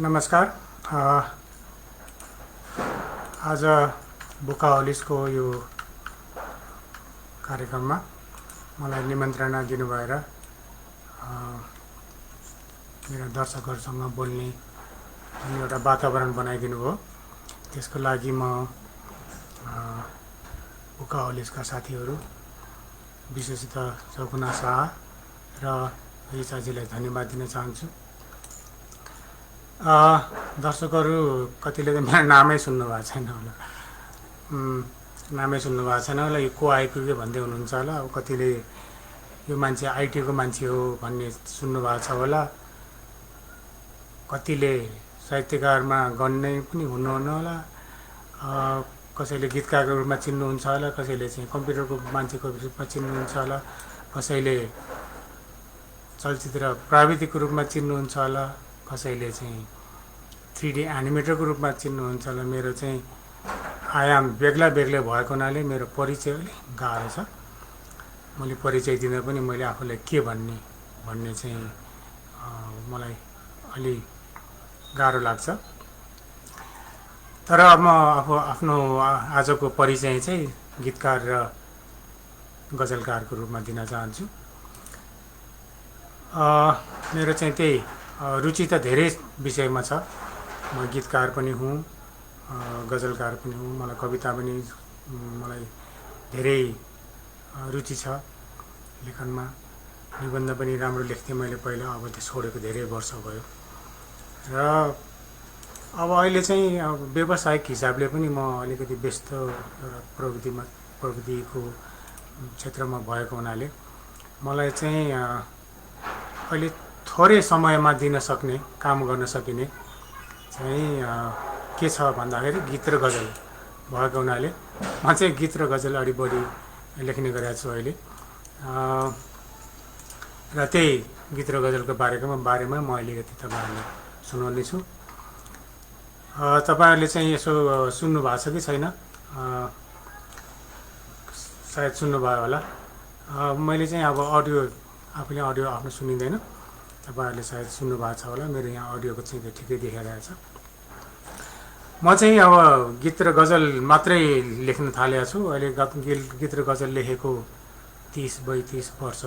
नमस्कार। आज बुकाहलिसको यो कार्यक्रममा मलाई निमन्त्रणा दिनुभएर मेरा दर्शकहरूसँग बोल्ने जुन एउटा वातावरण बनाइदिनु भयो, त्यसको लागि म बुकाहलिसका साथीहरू, विशेषतः चौकुना शाह र रिचाजीलाई धन्यवाद दिन चाहन्छु। दर्शकहरू कतिले त मेरो नामै सुन्नुभएको छैन होला, नामै सुन्नुभएको छैन होला, यो को आइपुग्यो भन्दै हुनुहुन्छ होला। अब कतिले यो मान्छे आइटीको मान्छे हो भन्ने सुन्नुभएको छ होला, कतिले साहित्यकारमा गण्य पनि हुनुहुन्न होला, कसैले गीतकारको रूपमा चिन्नुहुन्छ होला, कसैले चाहिँ कम्प्युटरको मान्छेको रूपमा चिन्नुहुन्छ होला, कसैले चलचित्र प्राविधिकको रूपमा चिन्नुहुन्छ होला, कसैले चाहिँ 3D एनिमेटरको रूपमा चिन्नुहुन्छ होला। मेरो चाहिँ आयाम बेग्ला बेग्लै भएको हुनाले मेरो परिचय अलिक गाह्रो छ। मैले परिचय दिँदा पनि मैले आफूलाई के भन्ने चाहिँ मलाई अलि गाह्रो लाग्छ। तर म आफ्नो आजको परिचय चाहिँ गीतकार र गजलकारको रूपमा दिन चाहन्छु। मेरो चाहिँ त्यही रुचि त धेरै विषयमा छ। म गीतकार पनि हुँ, गजलकार पनि हुँ, मलाई कविता पनि मलाई धेरै रुचि छ लेखनमा। निबन्ध पनि राम्रो लेख्थेँ मैले पहिला, अब त्यो छोडेको धेरै वर्ष भयो र अब अहिले चाहिँ व्यावसायिक हिसाबले पनि म अलिकति व्यस्त एउटा प्रविधिको क्षेत्रमा भएको हुनाले मलाई चाहिँ अहिले थोरै समयमा दिन सक्ने, काम गर्न सकिने चाहिँ के छ भन्दाखेरि गीत र गजल भएको हुनाले म चाहिँ गीत र गजल अलि बढी लेख्ने गरेको छु अहिले। र त्यही गीत र गजलको बारेमा म अलिकति तपाईँहरूलाई सुनाउने छु। तपाईँहरूले चाहिँ यसो सुन्नुभएको छ कि छैन, सायद सुन्नुभयो होला। मैले चाहिँ अब आफूले अडियो आफ्नो सुनिँदैन, तपाईँहरूले सायद सुन्नुभएको छ होला। मेरो यहाँ अडियोको चाहिँ ठिकै देखाइरहेको छ। म चाहिँ अब गीत र गजल मात्रै लेख्न थालेको छु। अहिले गीत र गजल लेखेको 30-32 वर्ष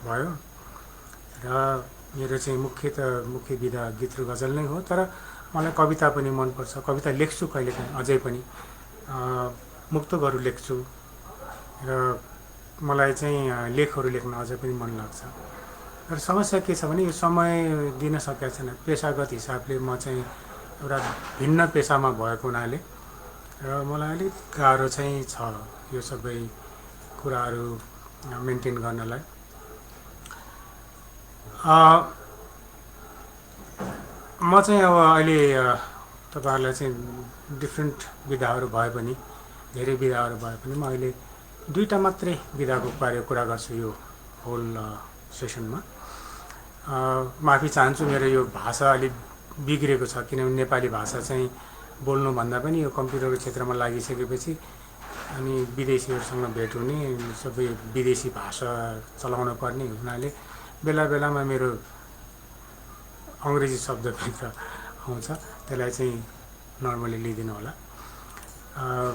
भयो र मेरो चाहिँ मुख्य विधा गीत र गजल नै हो। तर मलाई कविता पनि मनपर्छ, कविता लेख्छु कहिलेकाहीँ, अझै पनि मुक्तकहरू लेख्छु र मलाई चाहिँ लेखहरू लेख्न अझै पनि मन लाग्छ। र समस्या के छ भने यो समय दिन सकेको छैन। पेसागत हिसाबले म चाहिँ एउटा भिन्न पेसामा भएको हुनाले र मलाई अलिक गाह्रो चाहिँ छ यो सबै कुराहरू मेन्टेन गर्नलाई। म चाहिँ अब अहिले तपाईँहरूलाई चाहिँ डिफ्रेन्ट विधाहरू भए पनि, धेरै विधाहरू भए पनि म अहिले दुईवटा मात्रै विधाको बारे कुरा गर्छु यो होल सेसनमा। माफी चाहन्छु, मेरो यो भाषा अलिक बिग्रेको छ, किनभने नेपाली भाषा चाहिँ बोल्नुभन्दा पनि यो कम्प्युटरको क्षेत्रमा लागिसकेपछि अनि विदेशीहरूसँग भेट हुने, सबै विदेशी भाषा चलाउन पर्ने हुनाले बेला बेलामा मेरो अङ्ग्रेजी शब्दभित्र आउँछ, त्यसलाई चाहिँ नर्मली लिइदिनु होला।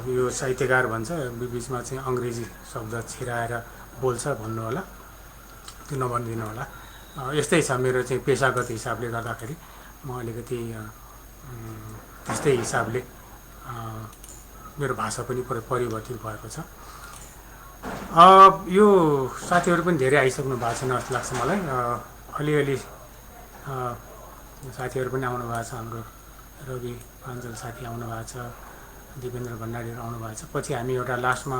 यो साहित्यकार भन्छ, बिचमा चाहिँ अङ्ग्रेजी शब्द छिराएर बोल्छ भन्नु होला, त्यो नभनिदिनु होला। यस्तै छ मेरो चाहिँ पेसागत हिसाबले गर्दाखेरि म अलिकति त्यस्तै हिसाबले मेरो भाषा पनि परिवर्तित भएको छ। यो साथीहरू पनि धेरै आइसक्नु भएको छैन जस्तो लाग्छ मलाई। अलिअलि साथीहरू पनि आउनु भएको छ। हाम्रो रवि पाञ्चल साथी आउनु भएको छ, दिपेन्द्र भण्डारीहरू आउनु भएको छ। पछि हामी एउटा लास्टमा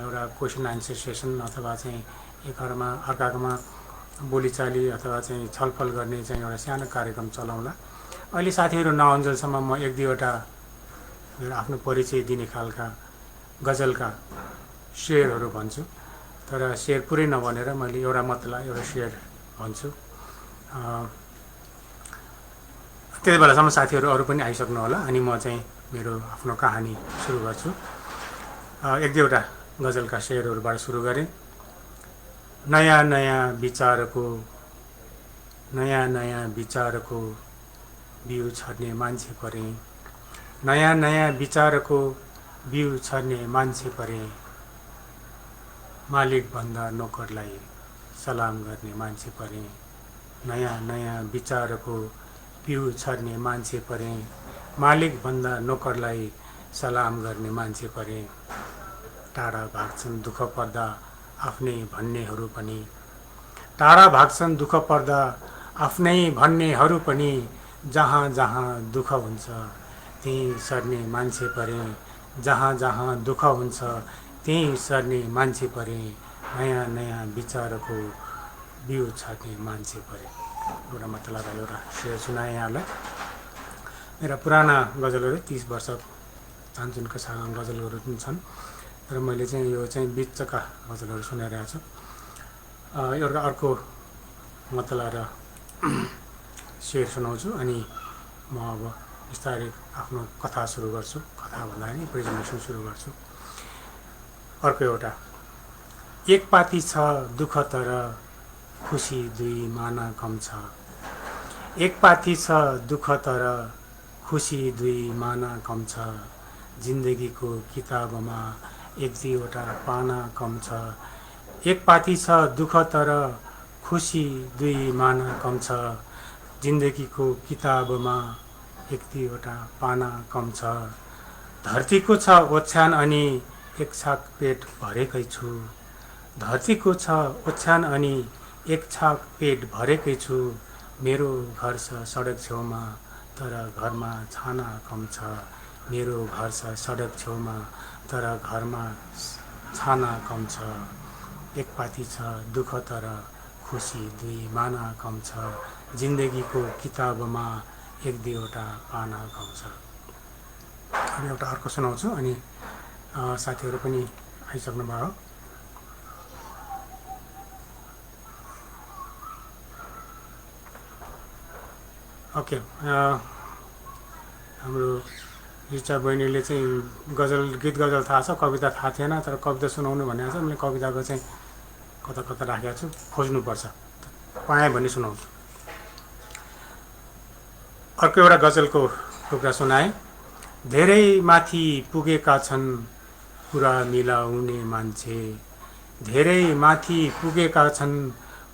एउटा क्वेसन आन्सर सेसन अथवा चाहिँ अर्काकोमा बोलीचाली अथवा चाहिँ छलफल गर्ने चाहिँ एउटा सानो कार्यक्रम चलाउँला। अहिले साथीहरू नआउन्जेलसम्म म एक दुईवटा मेरो आफ्नो परिचय दिने खालका गजलका शेरहरू भन्छु। तर शेर पुरै नभनेर मैले एउटा शेर भन्छु। त्यति बेलासम्म साथीहरू अरू पनि आइसक्नु होला, अनि म चाहिँ मेरो आफ्नो कहानी सुरु गर्छु। एक दुईवटा गजलका शेरहरूबाट सुरु गरेँ। नयाँ नयाँ विचारको बिउ छर्ने मान्छे परे। नयाँ नयाँ विचारको बिउ छर्ने मान्छे परे। मालिक भन्दा नोकरलाई सलाम गर्ने मान्छे परे। नयाँ नयाँ विचारको बिउ छर्ने मान्छे परे। मालिक भन्दा नोकरलाई सलाम गर्ने मान्छे परे। टाढा भाग्छन् दुःख पर्दा आफ्नै भन्नेहरू पनि। टाढा भाग्छन् दुःख पर्दा आफ्नै भन्नेहरू पनि। जहाँ जहाँ दुःख हुन्छ त्यहीँ सर्ने मान्छे परे। जहाँ जहाँ दुःख हुन्छ त्यहीँ सर्ने मान्छे परे। नयाँ नयाँ विचारको बिउ छर्ने मान्छे परे। एउटा मतलब एउटा शेर सुनाएँ यहाँलाई। मेरा पुराना गजलहरू 30 वर्ष चान्चुनका गजलहरू पनि छन्, तर मैले चाहिँ यो चाहिँ बिचका गजलहरू सुनाइरहेको छु। एउटा अर्को मतला र शेर सुनाउँछु अनि म अब बिस्तारै आफ्नो कथा सुरु गर्छु। कथा भन्दा नि प्रेजेन्टेसन सुरु गर्छु। अर्को एउटा, एक पाती छ दुःख तर खुसी दुई माना कम छ। एक पाती छ दुःख तर खुसी दुई माना कम छ। जिन्दगीको किताबमा एक दुईवटा पाना कम छ। एक पाती छ दुःख तर खुसी दुई माना कम छ। जिन्दगीको किताबमा एक दुईवटा पाना कम छ। धरतीको छ ओछ्यान अनि एक छाक पेट भरेकै छु। धरतीको छ ओछ्यान अनि एक छाक पेट भरेकै छु। मेरो घर छ सडक छेउमा तर घरमा छाना कम छ। मेरो घर छ सडक छेउमा तर घरमा छाना कम छ। एक पाती छ दुःख तर खुसी दुई माना कम छ। जिन्दगीको किताबमा एक दुईवटा पाना कम छ। अनि एउटा अर्को सुनाउँछु अनि साथीहरू पनि आइसक्नु भयो। ओके, हाम्रो रिचा बहिनीले चाहिँ गीत गजल थाहा छ, कविता थाहा थिएन, तर कविता सुनाउनु भनेको छ। मैले कविताको चाहिँ कता कता राखेको छु, खोज्नुपर्छ, पाएँ भने सुनाउँछु। अर्को एउटा गजलको टुक्रा सुनाएँ। धेरै माथि पुगेका छन् कुरा मिलाउने मान्छे। धेरै माथि पुगेका छन्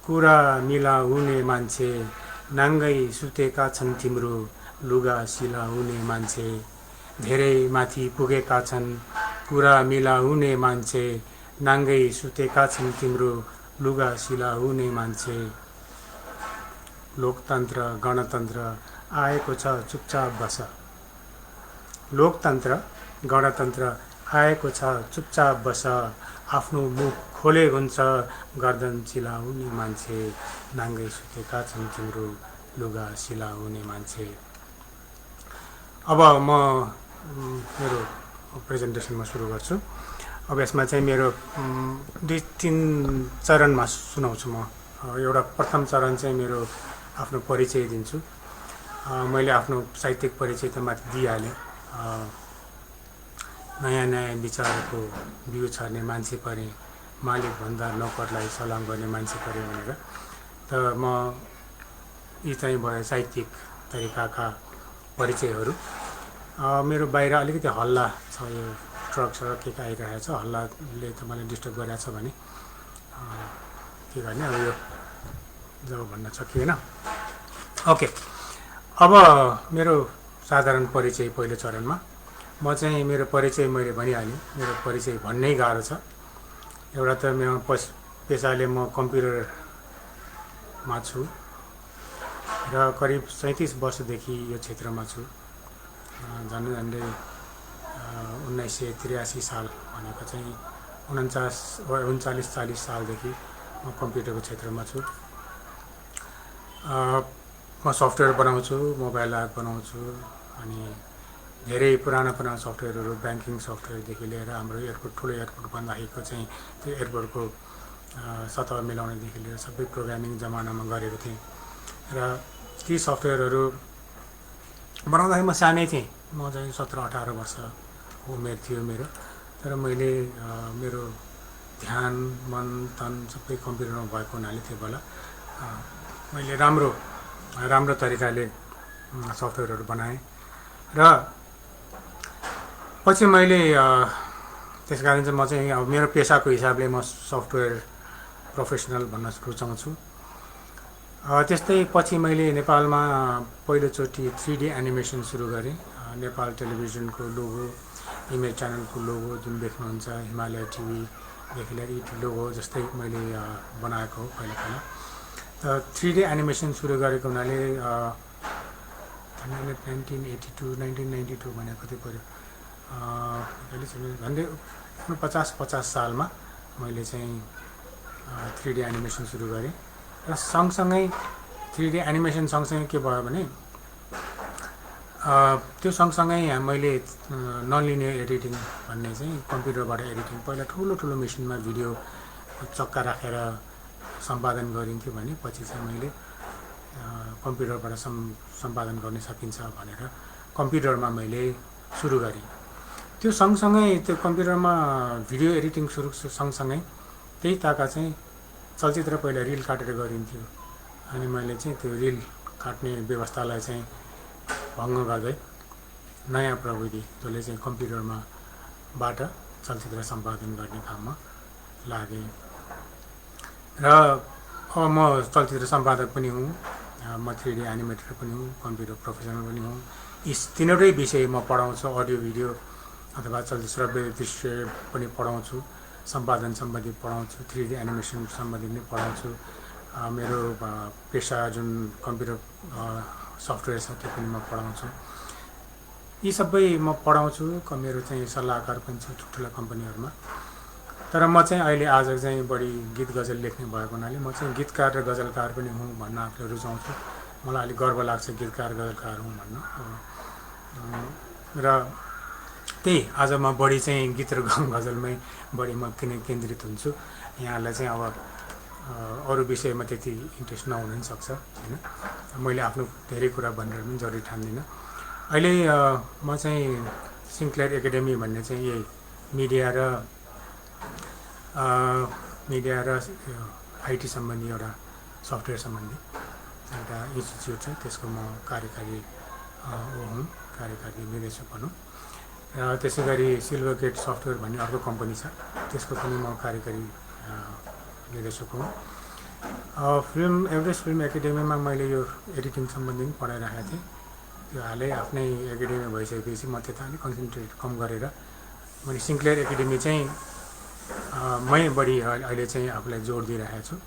कुरा मिलाउने मान्छे। नाङ्गै सुतेका छन् तिम्रो लुगा सिलाउने मान्छे। धेरै माथि पुगेका छन् कुरा मिलाउने मान्छे। नाङ्गै सुतेका छन् तिम्रो लुगा सिलाउने मान्छे। लोकतन्त्र गणतन्त्र आएको छ चुपचाप बस। लोकतन्त्र गणतन्त्र आएको छ चुपचाप बस। आफ्नो मुख खोले हुन्छ गर्दन चिलाउने मान्छे। नाङ्गै सुतेका छन् तिम्रो लुगा सिलाउने मान्छे। अब म मेरो प्रेजेन्टेसनमा सुरु गर्छु। अब यसमा चाहिँ मेरो 2-3 चरणमा सुनाउँछु म। एउटा प्रथम चरण चाहिँ मेरो आफ्नो परिचय दिन्छु। मैले आफ्नो साहित्यिक परिचय त माथि दिइहालेँ। नयाँ नयाँ विचारको बिउ छर्ने मान्छे परे। मालिक भन्दा नोकरलाई सलाम गर्ने मान्छे परे भनेर। त म यी चाहिँ भयो साहित्यिक तरिकाका परिचयहरू। मेरो बाहिर अलिकति हल्ला छ, यो ट्रक सडक के आइरहेको छ, हल्लाले त मलाई डिस्टर्ब गरिरहेको छ भने के गर्ने। अब यो जब भन्न सकिएन। ओके, अब मेरो साधारण परिचय पहिलो चरणमा म चाहिँ मेरो परिचय मैले भनिहालेँ। मेरो परिचय भन्नै गाह्रो छ। एउटा त म पेसाले म कम्प्युटरमा छु र करिब 37 वर्षदेखि यो क्षेत्रमा छु। झन्डै 1983 साल भनेको चाहिँ 39-40 सालदेखि म कम्प्युटरको क्षेत्रमा छु। म सफ्टवेयर बनाउँछु, मोबाइल एप बनाउँछु अनि धेरै पुराना सफ्टवेयरहरू ब्याङ्किङ सफ्टवेयरदेखि लिएर हाम्रो एयरपोर्ट ठुलो एयरपोर्ट बन्दाखेरिको चाहिँ त्यो एयरपोर्टको सतह मिलाउनेदेखि लिएर सबै प्रोग्रामिङ जमानामा गरेको थिएँ। र ती सफ्टवेयरहरू बनाउँदाखेरि म सानै थिएँ। म चाहिँ 17-18 वर्ष उमेर थियो मेरो। तर मैले मेरो ध्यान मन तन सबै कम्प्युटरमा भएको हुनाले त्यो बेला मैले राम्रो तरिकाले सफ्टवेयरहरू बनाएँ र पछि मैले त्यस कारण चाहिँ म चाहिँ अब मेरो पेसाको हिसाबले म सफ्टवेयर प्रोफेसनल भन्न रुचाउँछु। त्यस्तै पछि मैले नेपालमा पहिलोचोटि 3D एनिमेसन सुरु गरेँ। नेपाल टेलिभिजनको लोगो, इमेज च्यानलको लोगो जुन देख्नुहुन्छ, हिमालय टिभीदेखि लिएर यी लोगो जस्तै मैले बनाएको हो पहिला पहिला। 3D एनिमेसन सुरु गरेको हुनाले 1982 भने कति पऱ्यो, झन्डै 49-50 सालमा मैले चाहिँ 3D एनिमेसन सुरु गरेँ। र सँगसँगै 3D एनिमेसन सँगसँगै के भयो भने त्यो सँगसँगै मैले ननलिनियर एडिटिङ भन्ने चाहिँ कम्प्युटरबाट एडिटिङ, पहिला ठुलो ठुलो मेसिनमा भिडियो चक्का राखेर सम्पादन गरिन्थ्यो भने पछि चाहिँ मैले कम्प्युटरबाट सम्पादन गर्न सकिन्छ भनेर कम्प्युटरमा मैले सुरु गरेँ। त्यो सँगसँगै त्यो कम्प्युटरमा भिडियो एडिटिङ सुरु सँगसँगै त्यही ताका चाहिँ चलचित्र पहिला रिल काटेर गरिन्थ्यो, अनि मैले चाहिँ त्यो रिल काट्ने व्यवस्थालाई चाहिँ भङ्ग गर्दै नयाँ प्रविधि जसले चाहिँ कम्प्युटरमा बाट चलचित्र सम्पादन गर्ने काममा लागेँ। र अब म चलचित्र सम्पादक पनि हुँ, म 3D एनिमेटर पनि हुँ, कम्प्युटर प्रोफेसनल पनि हुँ। यी तीनवटै विषय म पढाउँछु, अडियो भिडियो अथवा श्रव्य दृश्य पनि पढाउँछु, सम्पादन सम्बन्धी पढाउँछु, 3D एनिमेसन सम्बन्धी पनि पढाउँछु। मेरो पेसा जुन कम्प्युटर सफ्टवेयर छ त्यो पनि म पढाउँछु। यी सबै म पढाउँछु। मेरो चाहिँ सल्लाहकार पनि छु ठुल्ठुला कम्पनीहरूमा। तर म चाहिँ अहिले आज चाहिँ बढी गीत गजल लेख्ने भएको हुनाले म चाहिँ गीतकार र गजलकार पनि हुँ भन्न आफूले रुचाउँछु। मलाई अलिक गर्व लाग्छ गीतकार गजलकार हुँ भन्न। र त्यही आज म बढी चाहिँ गीत र गजलमै बढी म केन्द्रित हुन्छु। यहाँलाई चाहिँ अब अरू विषयमा त्यति इन्ट्रेस्ट नहुन पनि सक्छ होइन, मैले आफ्नो धेरै कुरा भनेर पनि जरुरी ठान्दिनँ। अहिले म चाहिँ सिन्क्लेयर एकाडेमी भन्ने चाहिँ यही मिडिया र आइटी सम्बन्धी एउटा सफ्टवेयर सम्बन्धी एउटा इन्स्टिच्युट छ, त्यसको म कार्यकारी हुँ, कार्यकारी निर्देशक भनौँ। र त्यसै गरी सिल्भर गेट सफ्टवेयर भन्ने अर्को कम्पनी छ, त्यसको पनि म कार्यकारी निर्देशक हुँ। एभरेस्ट फिल्म एकाडेमीमा मैले यो एडिटिङ सम्बन्धी पनि पढाइरहेको थिएँ। त्यो हालै आफ्नै एकाडेमी भइसकेपछि म त्यता अलिक कन्सन्ट्रेट कम गरेर मैले सिन्क्लेयर एकाडेमी चाहिँ मै बढी अहिले चाहिँ आफूलाई जोड दिइरहेको छु।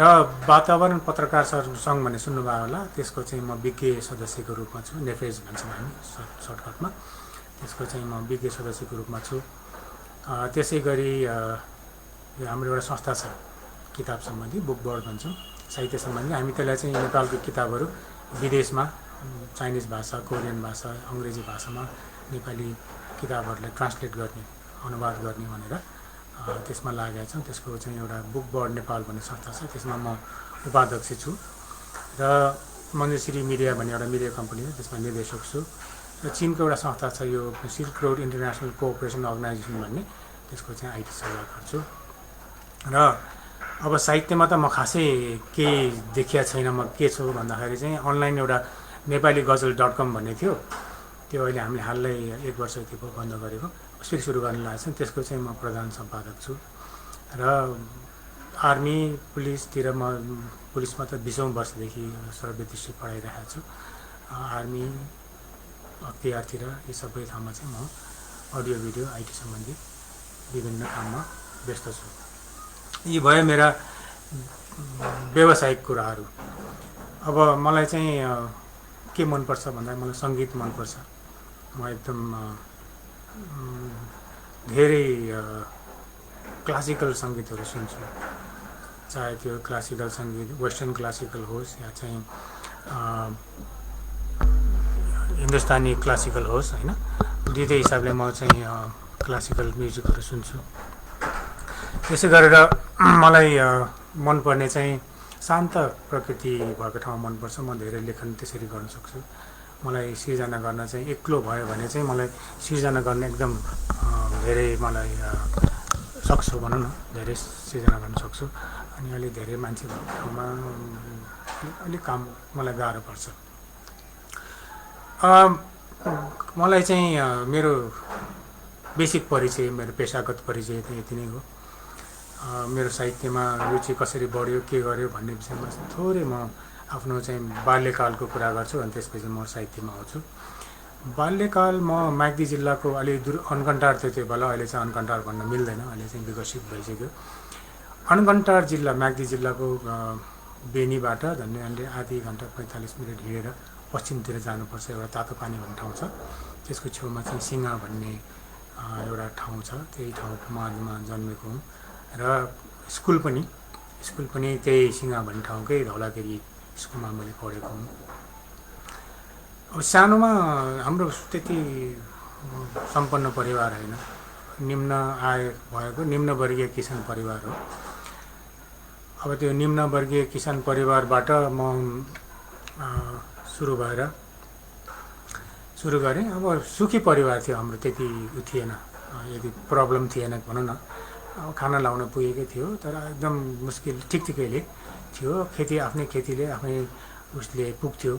र वातावरण पत्रकार सङ्घ भन्ने सुन्नुभयो होला, त्यसको चाहिँ म विज्ञ सदस्यको रूपमा छु। नेफेज भन्छौँ हामी सर्टकटमा। त्यसको चाहिँ म विज्ञ सदस्यको रूपमा छु। त्यसै गरी हाम्रो एउटा संस्था छ किताब सम्बन्धी, बुक बोर्ड भन्छौँ, साहित्य सम्बन्धी। हामी त्यसलाई चाहिँ नेपालको किताबहरू विदेशमा चाइनिज भाषा, कोरियन भाषा, अङ्ग्रेजी भाषामा नेपाली किताबहरूलाई ट्रान्सलेट गर्ने, अनुवाद गर्ने भनेर त्यसमा लागेका छौँ। त्यसको चाहिँ एउटा बुक बोर्ड नेपाल भन्ने संस्था छ, त्यसमा म उपाध्यक्ष छु। र मञ्जुश्री मिडिया भन्ने एउटा मिडिया कम्पनी हो, त्यसमा निर्देशक छु। र चीनको एउटा संस्था छ, यो Silk Road International Cooperation Organization भन्ने, त्यसको चाहिँ आइटी सल्लाहकार छु। र अब साहित्यमा त म खासै केही देखिया छैन। म के छु भन्दाखेरि चाहिँ अनलाइन एउटा नेपाली गजल .com भन्ने थियो, त्यो अहिले हामीले हालै 1 वर्ष जति बन्द गरेको, फेरि सुरु गर्न लागेको छ। त्यसको चाहिँ म प्रधान सम्पादक छु। र आर्मी पुलिसतिर म पुलिसमा त 20औँ वर्षदेखि श्रव्य दृश्य पढाइरहेको छु। आर्मी अख्तियारतिर यी सबै ठाउँमा चाहिँ म अडियो भिडियो आइटी सम्बन्धी विभिन्न काममा व्यस्त छु। यी भयो मेरा व्यावसायिक कुराहरू। अब मलाई चाहिँ के मनपर्छ भन्दा मलाई सङ्गीत मनपर्छ। म एकदम धेरै क्लासिकल सङ्गीतहरू सुन्छु, चाहे त्यो क्लासिकल सङ्गीत वेस्टर्न क्लासिकल होस् या चाहिँ हिन्दुस्तानी क्लासिकल होस् होइन, दुईटै हिसाबले म चाहिँ क्लासिकल म्युजिकहरू सुन्छु। त्यसै गरेर मलाई मनपर्ने चाहिँ शान्त प्रकृति भएको ठाउँ मनपर्छ। म धेरै लेखन त्यसरी गर्न सक्छु। मलाई सिर्जना गर्न चाहिँ एक्लो भयो भने चाहिँ मलाई सिर्जना गर्न एकदम धेरै मलाई सक्छु भनौँ न, धेरै सिर्जना गर्न सक्छु। अनि अलिक धेरै मान्छे भएको ठाउँमा अलिक काम मलाई गाह्रो पर्छ। मलाई चाहिँ मेरो बेसिक परिचय, मेरो पेशागत परिचय त यति नै हो। मेरो साहित्यमा रुचि कसरी बढ्यो, के गर्यो भन्ने विषयमा थोरै म आफ्नो चाहिँ बाल्यकालको कुरा गर्छु अनि त्यसपछि म साहित्यमा आउँछु। बाल्यकाल म म्याग्दी जिल्लाको अलि दूर अनकन्टार थियो त्यो बेला, अहिले चाहिँ अनकन्टार भन्न मिल्दैन, अहिले चाहिँ विकसित भइसक्यो। अनकन्टार जिल्ला, म्याग्दी जिल्लाको बेनीबाट झन्डै आधी घन्टा 45 मिनट हिँडेर पश्चिमतिर जानुपर्छ। एउटा तातो पानी भन्ने ठाउँ छ, त्यसको छेउमा चाहिँ सिङ्गा भन्ने एउटा ठाउँ छ। त्यही ठाउँमा जन्मेको हुँ र स्कुल पनि त्यही सिङ्गा भन्ने ठाउँकै धौलागिरी स्कुलमा मैले पढेको हुँ। अब सानोमा हाम्रो त्यति सम्पन्न परिवार होइन, निम्न आय भएको निम्नवर्गीय किसान परिवार हो। अब त्यो निम्नवर्गीय किसान परिवारबाट म सुरु गरेँ। अब सुखी परिवार थियो हाम्रो, त्यति थिएन, यदि प्रब्लम थिएन भनौँ न। अब खाना लाउन पुगेकै थियो, तर एकदम मुस्किल ठिकैले थियो। आफ्नै खेतीले आफ्नै उसले पुग्थ्यो,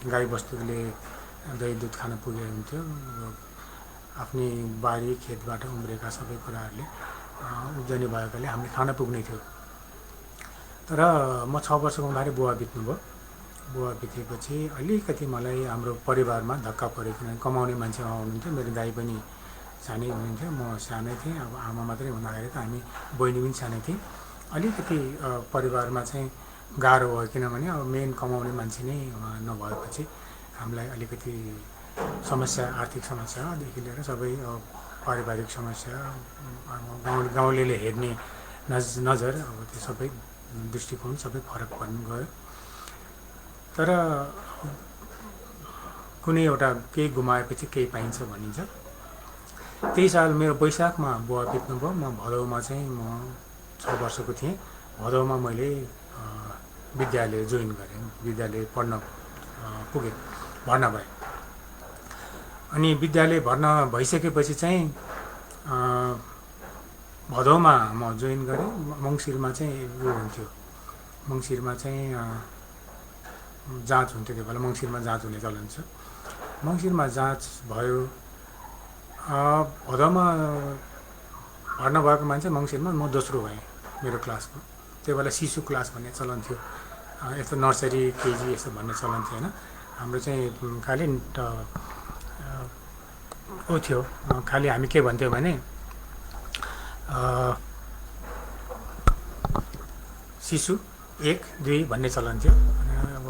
गाई बस्तुले दही दुध खान पुगे हुन्थ्यो। आफ्नै बारी खेतबाट उम्रेका सबै कुराहरूले उब्जनी भएकाले हामीले खान पुग्ने थियो। तर म 6 वर्षको हुँदाखेरि बुवा बित्नुभयो। बुवा बितेपछि अलिकति मलाई हाम्रो परिवारमा धक्का पऱ्यो, किनभने कमाउने मान्छे हुनुहुन्थ्यो। मेरो दाइ पनि सानै हुनुहुन्थ्यो, म सानै थिएँ। अब आमा मात्रै हुँदाखेरि त हामी बहिनी पनि सानै थियौँ। अलिकति परिवारमा चाहिँ गाह्रो भयो, किनभने अब मेन कमाउने मान्छे नै नभएपछि हामीलाई अलिकति समस्या, आर्थिक समस्यादेखि लिएर सबै पारिवारिक समस्या, गाउँलेले हेर्ने नजर, अब त्यो सबै दृष्टिकोण सबै फरक पर्न गयो। तर कुनै एउटा केही गुमाएपछि केही पाइन्छ भनिन्छ। त्यही साल मेरो वैशाखमा बुवा बित्नुभयो। म भदौमा चाहिँ म 6 वर्षको थिएँ। भदौमा मैले विद्यालय जोइन गरेँ, विद्यालय पढ्न पुगेँ, भर्ना भएँ। अनि विद्यालय भर्ना भइसकेपछि चाहिँ भदौमा म जोइन गरेँ। मङ्सिरमा चाहिँ उयो हुन्थ्यो, मङ्सिरमा चाहिँ जाँच हुन्थ्यो। त्यो बेला मङ्सिरमा जाँच हुने चलन छ। मङ्सिरमा जाँच भयो। भदौमा भर्ना भएको मान्छे मङ्सिरमा म दोस्रो भएँ मेरो क्लासको। त्यो बेला शिशु क्लास भन्ने चलन थियो, यस्तो नर्सरी केजी यस्तो भन्ने चलन थिएन। हाम्रो चाहिँ खालि ऊ थियो, खालि हामी के भन्थ्यौँ भने शिशु 1, 2 भन्ने चलन थियो। अब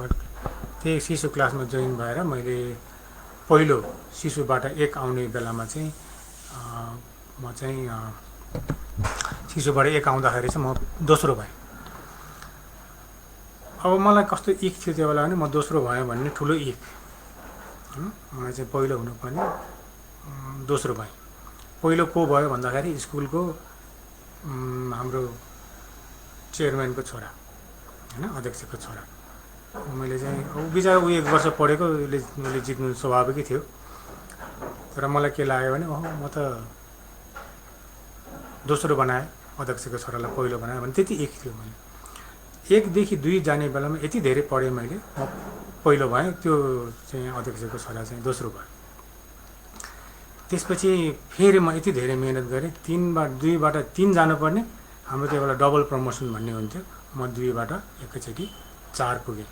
त्यही शिशु क्लासमा जोइन भएर मैले पहिलो शिशुबाट 1 आउने बेलामा चाहिँ म चाहिँ शिशुबाट 1 आउँदाखेरि चाहिँ म दोस्रो भएँ। अब मलाई कस्तो इक थियो त्यो बेला भने म दोस्रो भएँ भन्ने ठुलो इक, मलाई चाहिँ पहिलो हुनुपर्ने, दोस्रो भएँ। पहिलो को भयो भन्दाखेरि स्कुलको हाम्रो चेयरम्यानको छोरा होइन, अध्यक्षको छोरा। मैले चाहिँ बिचरा ऊ 1 वर्ष पढेको, मैले जित्नु स्वाभाविकै थियो। तर मलाई के लाग्यो भने म त दोस्रो बनाएँ, अध्यक्षको छोरालाई पहिलो बनाएँ भने त्यति एक थियो। मैले 1 देखि 2 जाने बेलामा यति धेरै पढेँ मैले, म पहिलो भएँ, त्यो चाहिँ अध्यक्षको छोरा चाहिँ दोस्रो भयो। त्यसपछि फेरि म यति धेरै मेहनत गरेँ, 2बाट 3 जानुपर्ने, हाम्रो त्यो बेला डबल प्रमोसन भन्ने हुन्थ्यो। म 2बाट एकैचोटि 4 पुगेँ,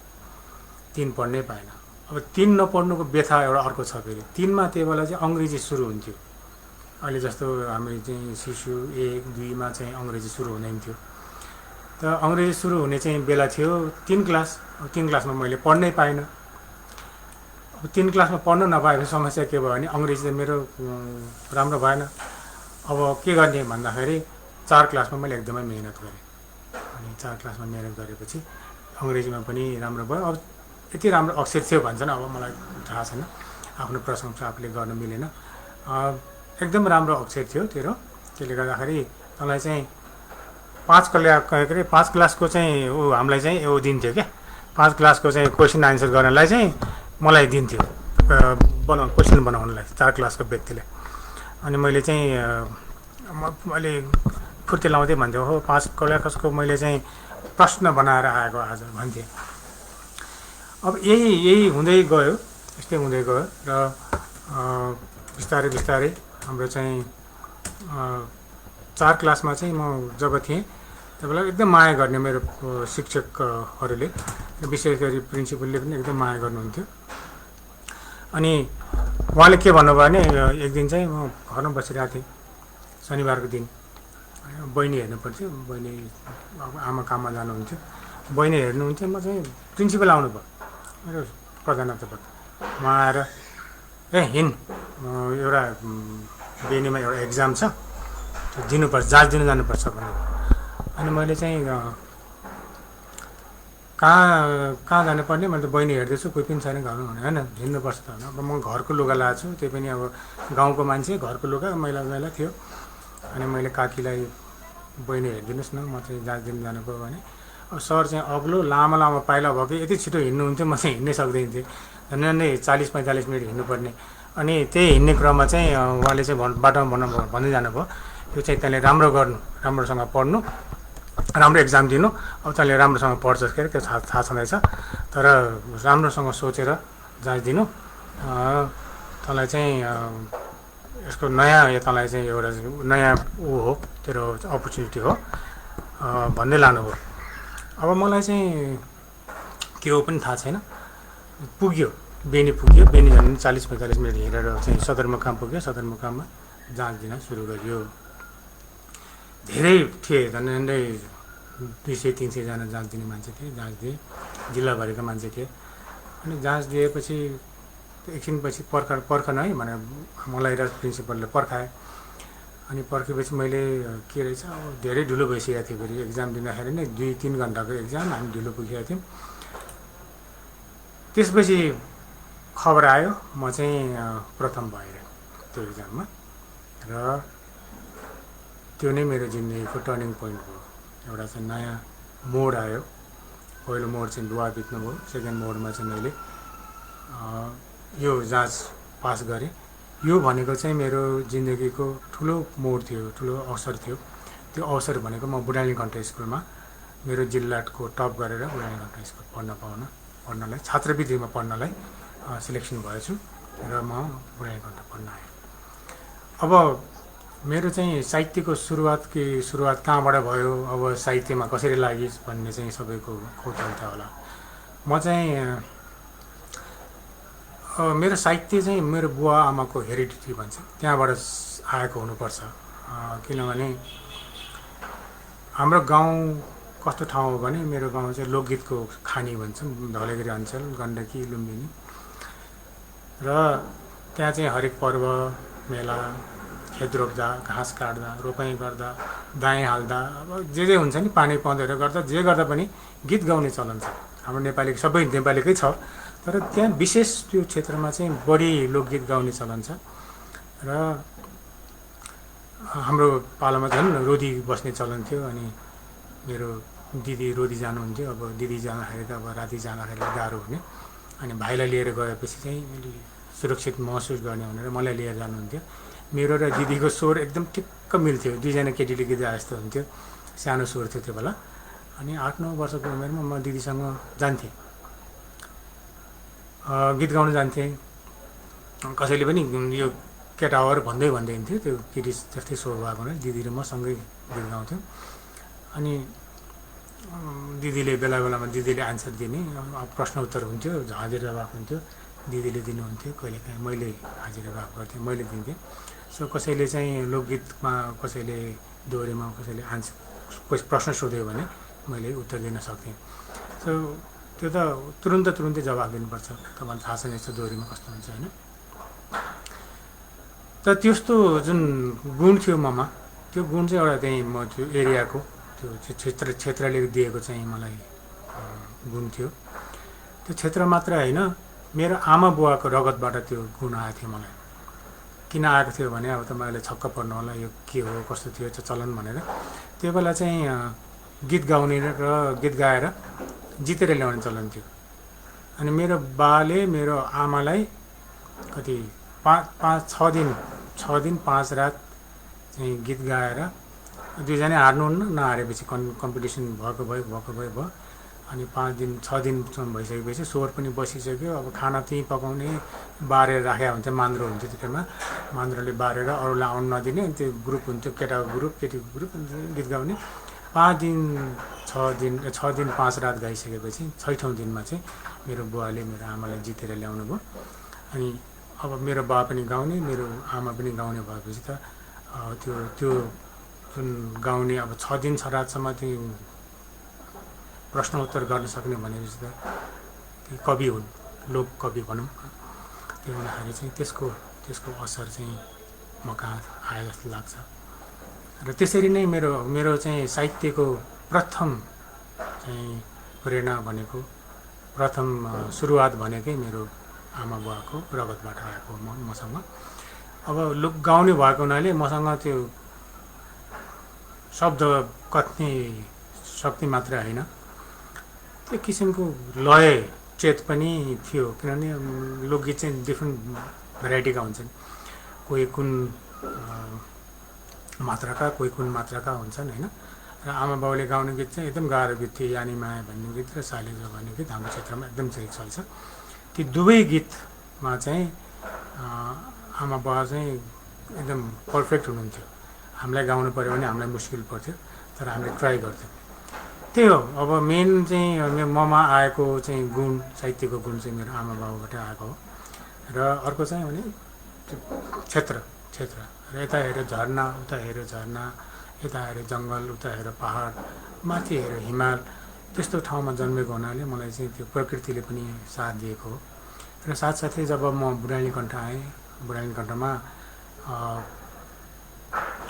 3 पढ्नै पाएन। अब 3 नपढ्नुको व्यथा एउटा अर्को छ। फेरि 3मा त्यो बेला चाहिँ अङ्ग्रेजी सुरु हुन्थ्यो। अहिले जस्तो हामी चाहिँ शिशु 1, 2मा चाहिँ अङ्ग्रेजी सुरु हुँदैन थियो। त अङ्ग्रेजी सुरु हुने चाहिँ बेला थियो 3 क्लास। 3 क्लासमा मैले पढ्नै पाइनँ। अब 3 क्लासमा पढ्न नपाएको समस्या के भयो भने अङ्ग्रेजी चाहिँ मेरो राम्रो भएन। अब के गर्ने भन्दाखेरि 4 क्लासमा मैले एकदमै मेहनत गरेँ। अनि 4 क्लासमा मेहनत गरेपछि अङ्ग्रेजीमा पनि राम्रो भयो। अब यति राम्रो अक्षर थियो भन्छन्, अब मलाई थाहा छैन, आफ्नो प्रशंसा आफूले गर्न मिलेन। एकदम राम्रो अक्षर थियो तेरो, त्यसले गर्दाखेरि तँलाई चाहिँ 5 क्लासको चाहिँ ऊ हामीलाई चाहिँ यो दिन्थ्यो क्या। 5 क्लासको चाहिँ क्वेसन आन्सर गर्नलाई चाहिँ मलाई दिन्थ्यो, क्वेसन बनाउनलाई 4 क्लासको व्यक्तिले। अनि मैले चाहिँ मैले फुर्ती लाउँदै भन्थ्यो, हो 5 क्लासको मैले चाहिँ प्रश्न बनाएर आएको आज भन्थेँ। अब यही हुँदै गयो। यस्तै हुँदै गयो र बिस्तारै बिस्तारै हाम्रो चाहिँ 4 क्लासमा चाहिँ म जब थिएँ त्यतिबेला एकदम माया गर्ने मेरो शिक्षकहरूले, विशेष गरी प्रिन्सिपलले पनि एकदम माया गर्नुहुन्थ्यो। अनि उहाँले के भन्नुभयो भने एक दिन चाहिँ म घरमा बसिरहेको थिएँ, शनिबारको दिन, बहिनी हेर्नु पर्थ्यो, बहिनी अब आमा काममा जानुहुन्थ्यो, बहिनी हेर्नुहुन्थ्यो, म चाहिँ प्रिन्सिपल आउनुभयो मेरो प्रधानाध्यापक, उहाँ आएर हिँड एउटा बेनीमा एउटा एक्जाम छ त्यो दिनुपर्छ, जाँच दिनु जानुपर्छ भने। अनि मैले चाहिँ कहाँ जानुपर्ने, मैले त बहिनी हेर्दैछु, कोही पनि छैन घरमा भने। होइन, हिँड्नुपर्छ त। अब म घरको लुगा लगाएको छु, त्यही पनि अब गाउँको मान्छे, घरको लुगा मैला मैला थियो। अनि मैले काकीलाई बहिनी हेरिदिनुहोस् न, म चाहिँ जाँच दिनु जानु पऱ्यो भने। अब सर चाहिँ अग्लो लामो लामो पाइला भयो कि यति छिटो हिँड्नुहुन्थ्यो, म चाहिँ हिँड्नै सक्दैन थिएँ, झन्डै 40-45 मिनट हिँड्नुपर्ने। अनि त्यही हिँड्ने क्रममा चाहिँ उहाँले चाहिँ बाटोमा भन्दै जानुभयो, यो चाहिँ तैँले राम्रो गर्नु, राम्रोसँग पढ्नु, राम्रो एक्जाम दिनु, अब तैँले राम्रोसँग पढ्छस् के अरे त्यो थाहा छँदैछ, तर राम्रोसँग सोचेर जाँच दिनु, तँलाई चाहिँ यसको नयाँ तँलाई चाहिँ एउटा नयाँ हो, तेरो अपर्च्युनिटी हो भन्दै लानुभयो। अब मलाई चाहिँ के हो पनि थाहा छैन, पुग्यो, बेनी पुग्यो, बेनी झन् 40-45 मिनट हिँडेर चाहिँ सदरमुकाम पुग्यो, सदरमुकाममा जाँच दिन सुरु गरियो। धेरै थिए, झन्डै 200-300 जना जाँच दिने मान्छे थिए, जाँच दिए, जिल्लाभरिका मान्छे थिए। अनि जाँच दिएपछि एकछिनपछि पर्खन है भनेर मलाई र प्रिन्सिपलले पर्खाए। अनि पर्खेपछि मैले के रहेछ, अब धेरै ढिलो भइसकेको थियो, फेरि एक्जाम दिँदाखेरि नै 2-3 घन्टाको एक्जाम, हामी ढिलो पुगेका थियौँ। त्यसपछि खबर आयो म चाहिँ प्रथम भएर त्यो एक्जाममा, र त्यो नै मेरो जिन्दगीको टर्निङ पोइन्ट भयो। एउटा चाहिँ नयाँ मोड आयो। पहिलो मोड चाहिँ बुवा बित्नुभयो, सेकेन्ड मोडमा चाहिँ मैले यो जाँच पास गरेँ। यो भनेको चाहिँ मेरो जिन्दगीको ठुलो मोड थियो, ठुलो अवसर थियो। त्यो अवसर भनेको म बुढानी कन्ट्री स्कुलमा मेरो जिल्लाको टप गरेर बुढानी कन्ट्री स्कुल पढ्नलाई छात्रवृत्तिमा पढ्नलाई सिलेक्सन भएछु र म बुढानी कन्ट्री पढ्न आएँ। अब मेरो चाहिँ साहित्यको सुरुवात कहाँबाट भयो, अब साहित्यमा कसरी लागि भन्ने चाहिँ सबैको कौतूहल थियो होला। म चाहिँ मेरो साहित्य चाहिँ मेरो बुवा आमाको हेरिडिटी भन्छ, त्यहाँबाट आएको हुनुपर्छ। किनभने हाम्रो गाउँ कस्तो ठाउँ हो भने मेरो गाउँ चाहिँ लोकगीतको खानी भन्छ, धौलागिरी अञ्चल, गण्डकी, लुम्बिनी। र त्यहाँ चाहिँ हरेक पर्व, मेला, खेत रोप्दा, घाँस काट्दा, रोपाइँ गर्दा, दाएँ हाल्दा, अब जे हुन्छ नि, पानी पँधेर गर्दा, जे गर्दा पनि गीत गाउने चलन छ। हाम्रो नेपाली सबै नेपालीकै छ, तर त्यहाँ विशेष त्यो क्षेत्रमा चाहिँ बढी लोकगीत गाउने चलन छ। र हाम्रो पालामा झन् रोदी बस्ने चलन थियो। अनि मेरो दिदी रोदी जानुहुन्थ्यो, अब दिदी जाँदाखेरि त अब राति जाँदाखेरि गाह्रो हुने, अनि भाइलाई लिएर गएपछि चाहिँ मैले सुरक्षित महसुस गर्ने भनेर मलाई लिएर जानुहुन्थ्यो। मेरो र दिदीको स्वर एकदम ठिक्क मिल्थ्यो, दुईजना केटीले गीत गाए जस्तो हुन्थ्यो, सानो स्वर थियो त्यो बेला। अनि 8-9 वर्षको उमेरमा म दिदीसँग जान्थेँ, गीत गाउन जान्थेँ। कसैले पनि यो केटावर भन्दै हिँड्थ्यो, त्यो केटी जस्तै स्वर भएको हुनाले दिदी र म सँगै गीत गाउँथ्यौँ। अनि दिदीले बेला बेलामा दिदीले आन्सर दिने, प्रश्न उत्तर हुन्थ्यो, हाजिर जवाफ हुन्थ्यो, दिदीले दिनुहुन्थ्यो, कहिलेकाहीँ मैले हाजिर जवाफ गर्थेँ, मैले दिन्थेँ। सो कसैले चाहिँ लोकगीतमा, कसैले दोहोरीमा, कसैले कोही प्रश्न सोध्यो भने मैले उत्तर दिन सक्थेँ। सो त्यो त तुरुन्तै जवाफ दिनुपर्छ, तपाईँलाई थाहा छैन यस्तो दोहोरीमा कस्तो हुन्छ होइन। त त्यस्तो जुन गुण थियो ममा, त्यो गुण चाहिँ एउटा त्यही म त्यो एरियाको त्यो क्षेत्रले दिएको चाहिँ मलाई गुण थियो। त्यो क्षेत्र मात्र होइन, मेरो आमा बुवाको रगतबाट त्यो गुण आएको थियो मलाई। किन आएको थियो भने अब तपाईँले छक्क पर्नु होला, यो के हो कस्तो थियो त्यो चलन भनेर। त्यो बेला चाहिँ गीत गाउने र गीत गाएर जितेर ल्याउने चलन थियो। अनि मेरो बाले मेरो आमालाई कति 5-6 दिन 5 रात चाहिँ गीत गाएर, दुईजना हार्नुहुन्न, नहारेपछि कम्पिटिसन भएको भयो। अनि 5 दिन 6 दिनसम्म भइसकेपछि स्वर पनि बसिसक्यो। अब खाना त्यहीँ पकाउने, बारेर राखेको हुन्छ, मान्द्रो हुन्थ्यो त्यतिखेरमा, मान्द्रोले बारेर अरूलाई आउनु नदिने। त्यो ग्रुप हुन्थ्यो, केटाको ग्रुप केटीको ग्रुप, गीत गाउने। 5 दिन 6 दिन 5 रात गाइसकेपछि 6औँ दिनमा चाहिँ मेरो बुवाले मेरो आमालाई जितेर ल्याउनु भयो। अनि अब मेरो बा पनि गाउने, मेरो आमा पनि गाउने भएपछि त त्यो त्यो जुन गाउने अब 6 दिन 6 रातसम्म त्यो प्रश्नोत्तर गर्न सक्ने भनेपछि त त्यो कवि हुन्, लोक कवि भनौँ। त्यो हुँदाखेरि चाहिँ त्यसको असर चाहिँ म कहाँ आए जस्तो लाग्छ। र त्यसरी नै मेरो चाहिँ साहित्यको प्रथम चाहिँ प्रेरणा भनेको, प्रथम सुरुवात भनेकै मेरो आमा बुवाको रगतबाट आएको मसँग। अब लोक गाउने भएको हुनाले मसँग त्यो शब्द कथ्ने शक्ति मात्र होइन, त्यो किसिमको लय चेत पनि थियो। किनभने लोकगीत चाहिँ डिफ्रेन्ट भेराइटीका हुन्छन्, कोही कुन मात्राका, कोही कुन मात्राका हुन्छन् होइन। र आमा बाउले गाउने गीत चाहिँ एकदम गाह्रो गीत थियो। यानी माया भन्ने गीत र सालेजो भन्ने गीत हाम्रो क्षेत्रमा एकदम चाहिँ चल्छ। ती दुवै गीतमा चाहिँ आमा बाबा चाहिँ एकदम पर्फेक्ट हुनुहुन्थ्यो। हामीलाई गाउनु पऱ्यो भने हामीलाई मुस्किल पर्थ्यो, तर हामीले ट्राई गर्थ्यौँ। त्यही हो, अब मेन चाहिँ ममा आएको चाहिँ गुण, साहित्यको गुण चाहिँ मेरो आमा बाबुबाट आएको हो। र अर्को चाहिँ भने क्षेत्र र यता हेऱ्यो झरना, उता हेऱ्यो झरना, यता हेऱ्यो जङ्गल, उता हेऱ्यो पहाड, माथि हेऱ्यो हिमाल, त्यस्तो ठाउँमा जन्मेको हुनाले मलाई चाहिँ त्यो प्रकृतिले पनि साथ दिएको हो। र साथसाथै जब म बुढानीकण्ठ आएँ, बुढानीकण्ठमा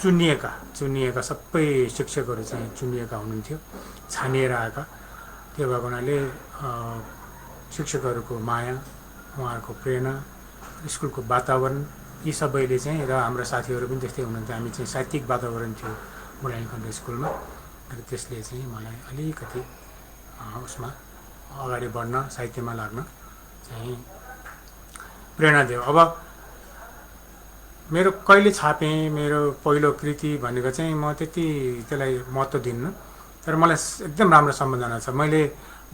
चुनिएका सबै शिक्षकहरू चाहिँ चुनिएका हुनुहुन्थ्यो, छानिएर आएका। त्यो भएको हुनाले शिक्षकहरूको माया, उहाँहरूको प्रेरणा, स्कुलको वातावरण, यी सबैले चाहिँ, र हाम्रा साथीहरू पनि त्यस्तै हुनुहुन्थ्यो। हामी चाहिँ साहित्यिक वातावरण थियो बुढानीकण्ठ स्कुलमा। र त्यसले चाहिँ मलाई अलिकति उसमा अगाडि बढ्न, साहित्यमा लाग्न चाहिँ प्रेरणा दियो। अब मेरो कहिले छापेँ, मेरो पहिलो कृति भनेको चाहिँ म त्यति त्यसलाई महत्त्व दिन्नँ, तर मलाई एकदम राम्रो सम्झना छ। मैले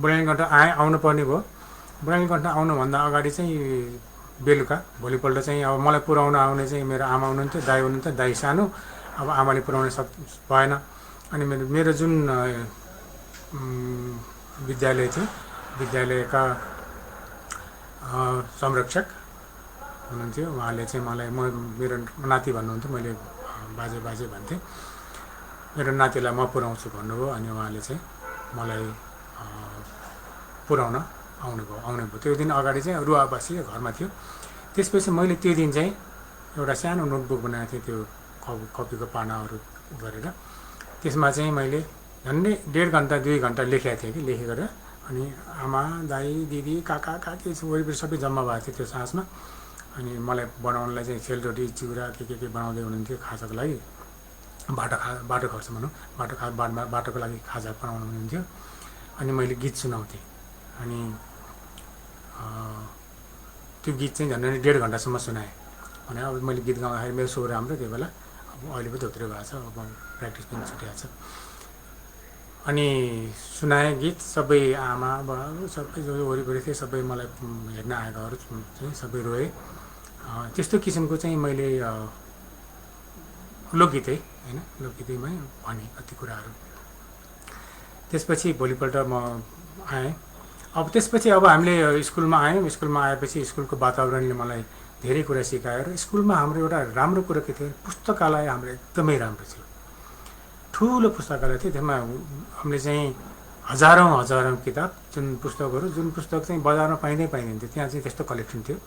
बुढानीकण्ठ आउनुपर्ने भयो। बुढानीकण्ठ आउनुभन्दा अगाडि चाहिँ बेलुका भोलिपल्ट चाहिँ अब मलाई पुर्याउन आउने चाहिँ मेरो आमा हुनुहुन्थ्यो, दाइ हुनुहुन्थ्यो। दाइ सानो, अब आमाले पुर्याउन भएन। अनि मेरो जुन विद्यालय थियो, विद्यालयका संरक्षक हुनुहुन्थ्यो, उहाँले चाहिँ मलाई मेरो नाति भन्नुहुन्थ्यो, मैले बाजे भन्थेँ। मेरो नातिलाई म पुर्याउँछु भन्नुभयो। अनि उहाँले चाहिँ मलाई पुर्याउन आउने भयो। त्यो दिन अगाडि चाहिँ रुवाबासी घरमा थियो। त्यसपछि मैले त्यो दिन चाहिँ एउटा सानो नोटबुक बनाएको थिएँ, त्यो कपीको पानाहरू गरेर। त्यसमा चाहिँ मैले झन्डै 1.5 घन्टा 2 घन्टा लेखेको थिएँ कि, लेखेर अनि आमा, दाइ, दिदी, काका, काकी वरिपरि सबै जम्मा भएको थियो त्यो साँझमा। अनि मलाई बनाउनलाई चाहिँ सेलरोटी, चिउरा के बनाउँदै हुनुहुन्थ्यो खाजाको लागि, बाटो खर्च भनौँ, बाटोको लागि खाजा बनाउनु हुनुहुन्थ्यो। अनि मैले गीत सुनाउँथेँ। अनि त्यो गीत चाहिँ झन्डै 1.5 घन्टासम्म सुनाएँ। भने अब मैले गीत गाउँदाखेरि मेरो स्वर राम्रो थियो बेला, अब अहिले पो धोत्रे भएको छ, अब प्र्याक्टिस पनि छुटिएको छ। अनि सुनाएँ गीत। सबै आमा बाबु सबै जो वरिपरि थिए सबै मलाई हेर्न आएकाहरू चाहिँ सबै रोए। त्यस्तो किसिमको चाहिँ मैले लोकगीतै होइन, लोकगीतैमै भने कति कुराहरू। त्यसपछि भोलिपल्ट म आएँ। अब त्यसपछि अब हामीले स्कुलमा आयौँ। स्कुलमा आएपछि स्कुलको वातावरणले मलाई धेरै कुरा सिकायो। र स्कुलमा हाम्रो एउटा राम्रो कुरा के थियो, पुस्तकालय हाम्रो एकदमै राम्रो थियो। ठुलो पुस्तकालय थियो। त्यसमा हामीले चाहिँ हजारौँ किताब, जुन पुस्तक चाहिँ बजारमा पाइँदैन थियो, त्यहाँ चाहिँ त्यस्तो कलेक्सन थियो।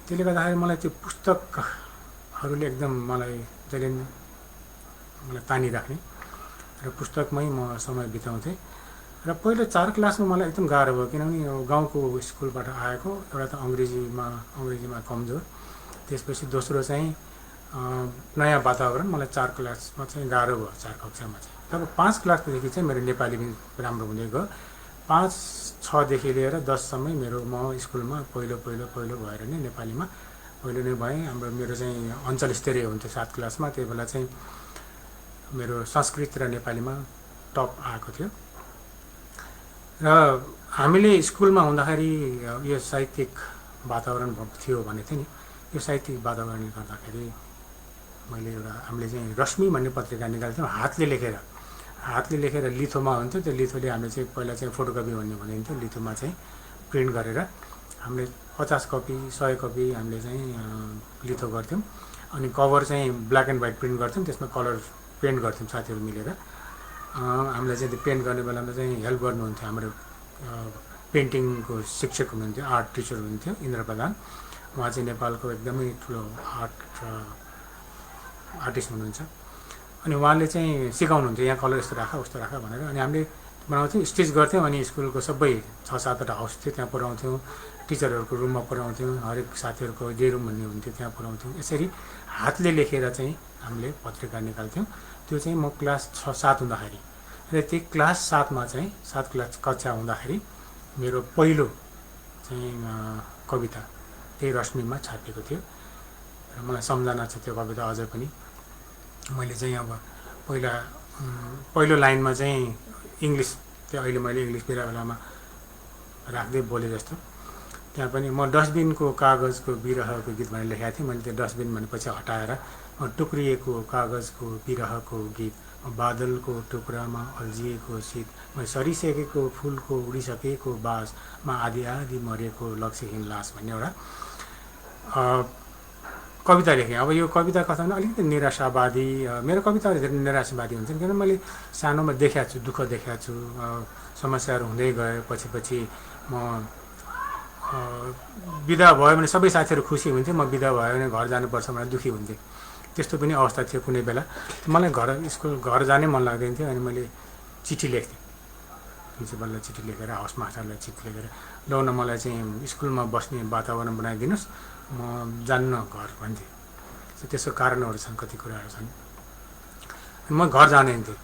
त्यसले गर्दाखेरि मलाई त्यो पुस्तकहरूले एकदम मलाई जहिले मलाई तानिराख्ने र पुस्तकमै म समय बिताउँथेँ। र पहिलो 4 क्लासमा मलाई एकदम गाह्रो भयो, किनभने गाउँको स्कुलबाट आएको, एउटा त अङ्ग्रेजीमा कमजोर, त्यसपछि दोस्रो चाहिँ नयाँ वातावरण। मलाई 4 क्लासमा चाहिँ गाह्रो भयो, 4 कक्षामा चाहिँ। तब 5 क्लासदेखि चाहिँ मेरो नेपाली पनि राम्रो हुँदै गयो। 5, 6देखि लिएर 10सम्मै म स्कुलमा पहिलो भएर नै नेपालीमा पहिलो नै भएँ। मेरो चाहिँ अञ्चल स्तरीय हुन्थ्यो 7 क्लासमा। त्यो बेला चाहिँ मेरो संस्कृत र नेपालीमा टप आएको थियो। र हामीले स्कुलमा हुँदाखेरि यो साहित्यिक वातावरण थियो भने थियो नि, यो साहित्यिक वातावरणले गर्दाखेरि मैले एउटा हामीले चाहिँ रश्मि भन्ने पत्रिका निकालेको थियौँ, हातले लेखेर लिथोमा हुन्थ्यो। त्यो लिथोले हामीले चाहिँ पहिला चाहिँ फोटोकपी भन्ने भनिन्थ्यो, लिथोमा चाहिँ प्रिन्ट गरेर हामीले 50 कपी 100 कपी हामीले चाहिँ लिथो गर्थ्यौँ। अनि कभर चाहिँ ब्ल्याक एन्ड व्हाइट प्रिन्ट गर्थ्यौँ, त्यसमा कलर पेन्ट गर्थ्यौँ साथीहरू मिलेर। हामीलाई चाहिँ त्यो पेन्ट गर्ने बेलामा चाहिँ हेल्प गर्नुहुन्थ्यो हाम्रो पेन्टिङको शिक्षक हुनुहुन्थ्यो, आर्ट टिचर हुनुहुन्थ्यो इन्द्र प्रधान। उहाँ चाहिँ नेपालको एकदमै ठुलो आर्टिस्ट हुनुहुन्छ। अनि उहाँले चाहिँ सिकाउनुहुन्थ्यो, यहाँ कलर यस्तो राख उस्तो राख भनेर। अनि हामीले बनाउँथ्यौँ, स्टिच गर्थ्यौँ। अनि स्कुलको सबै 6-7वटा हाउस थियो, त्यहाँ पुऱ्याउँथ्यौँ। टिचरहरूको रुममा पुऱ्याउँथ्यौँ, हरेक साथीहरूको जे रुम भन्ने हुन्थ्यो त्यहाँ पुऱ्याउँथ्यौँ। यसरी हातले लेखेर चाहिँ हामीले पत्रिका निकाल्थ्यौँ। त्यो चाहिँ म क्लास 6-7 हुँदाखेरि, र त्यही क्लास 7मा चाहिँ 7 क्लास कक्षा हुँदाखेरि मेरो पहिलो चाहिँ कविता त्यही रश्मिमा छापिएको थियो। र मलाई सम्झना छ त्यो कविता अझै पनि। मैले चाहिँ अब पहिलो लाइनमा चाहिँ इङ्ग्लिस, त्यो अहिले मैले इङ्ग्लिस बेलामा राख्दै बोले जस्तो, त्यहाँ पनि म डस्टबिनको कागजको बिरहको गीत भनेर लेखेको थिएँ। मैले त्यो डस्टबिन भनेपछि हटाएर टुक्रिएको कागजको बिरहको गीत, बादलको टुक्रामा अल्झिएको शीत, मैले सरिसकेको फुलको उडिसकेको बासमा आधी आधी मरेको लक्ष्यहीन लास भन्ने एउटा कविता लेखेँ। अब यो कविता कथामा अलिकति निराशावादी, मेरो कविताहरू धेरै निराशावादी हुन्छन्, किन मैले सानोमा देखाएको छु, दुःख देखाएको छु, समस्याहरू हुँदै गए। पछि म बिदा भयो भने सबै साथीहरू खुसी हुन्थे, म बिदा भयो भने घर जानुपर्छ भनेर दुःखी हुन्थेँ। त्यस्तो पनि अवस्था थियो कुनै बेला। मलाई घर जानै मन लाग्दैन थियो। अनि मैले चिठी लेख्थेँ, प्रिन्सिपललाई चिठी लेखेर, हाउस मास्टरलाई चिठी लेखेर, ल न मलाई चाहिँ स्कुलमा बस्ने वातावरण बनाइदिनुहोस्, म जान्न घर भन्थेँ। त्यसको कारणहरू छन्, कति कुराहरू छन्। म घर जाँदैन थिएँ।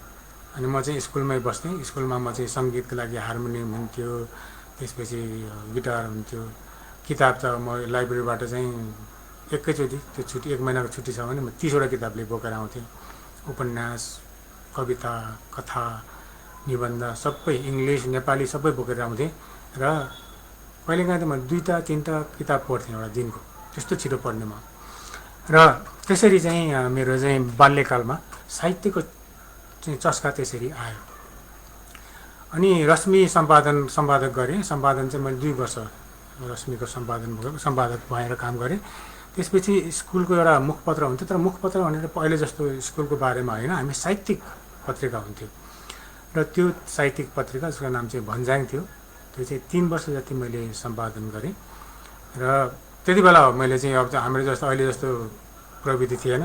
अनि म चाहिँ स्कुलमै बस्थेँ। स्कुलमा म चाहिँ सङ्गीतको लागि हार्मोनियम हुन्थ्यो, त्यसपछि गिटार हुन्थ्यो। किताब त म लाइब्रेरीबाट चाहिँ एकैचोटि, त्यो छुट्टी 1 महिनाको छुट्टी छ भने म 30वटा किताबले बोकेर आउँथेँ। उपन्यास, कविता, कथा, निबन्ध सबै, इङ्ग्लिस नेपाली सबै बोकेर आउँथेँ। र कहिलेकाहीँ त म 2-3टा किताब पढ्थेँ एउटा दिनको, त्यस्तो छिटो पढ्ने म। र त्यसरी चाहिँ मेरो चाहिँ बाल्यकालमा साहित्यको चाहिँ चस्का त्यसरी आयो। अनि रश्मि सम्पादक गरेँ। सम्पादन चाहिँ मैले 2 वर्ष रश्मिको सम्पादक भएर काम गरेँ। त्यसपछि स्कुलको एउटा मुखपत्र हुन्थ्यो, तर मुखपत्र भनेर अहिले जस्तो स्कुलको बारेमा होइन, हामी साहित्यिक पत्रिका हुन्थ्यो। र त्यो साहित्यिक पत्रिका, जसको नाम चाहिँ भन्ज्याङ थियो, त्यो चाहिँ 3 वर्ष जति मैले सम्पादन गरेँ। र त्यति बेला मैले चाहिँ अब हाम्रो जस्तो अहिले जस्तो प्रविधि थिएन,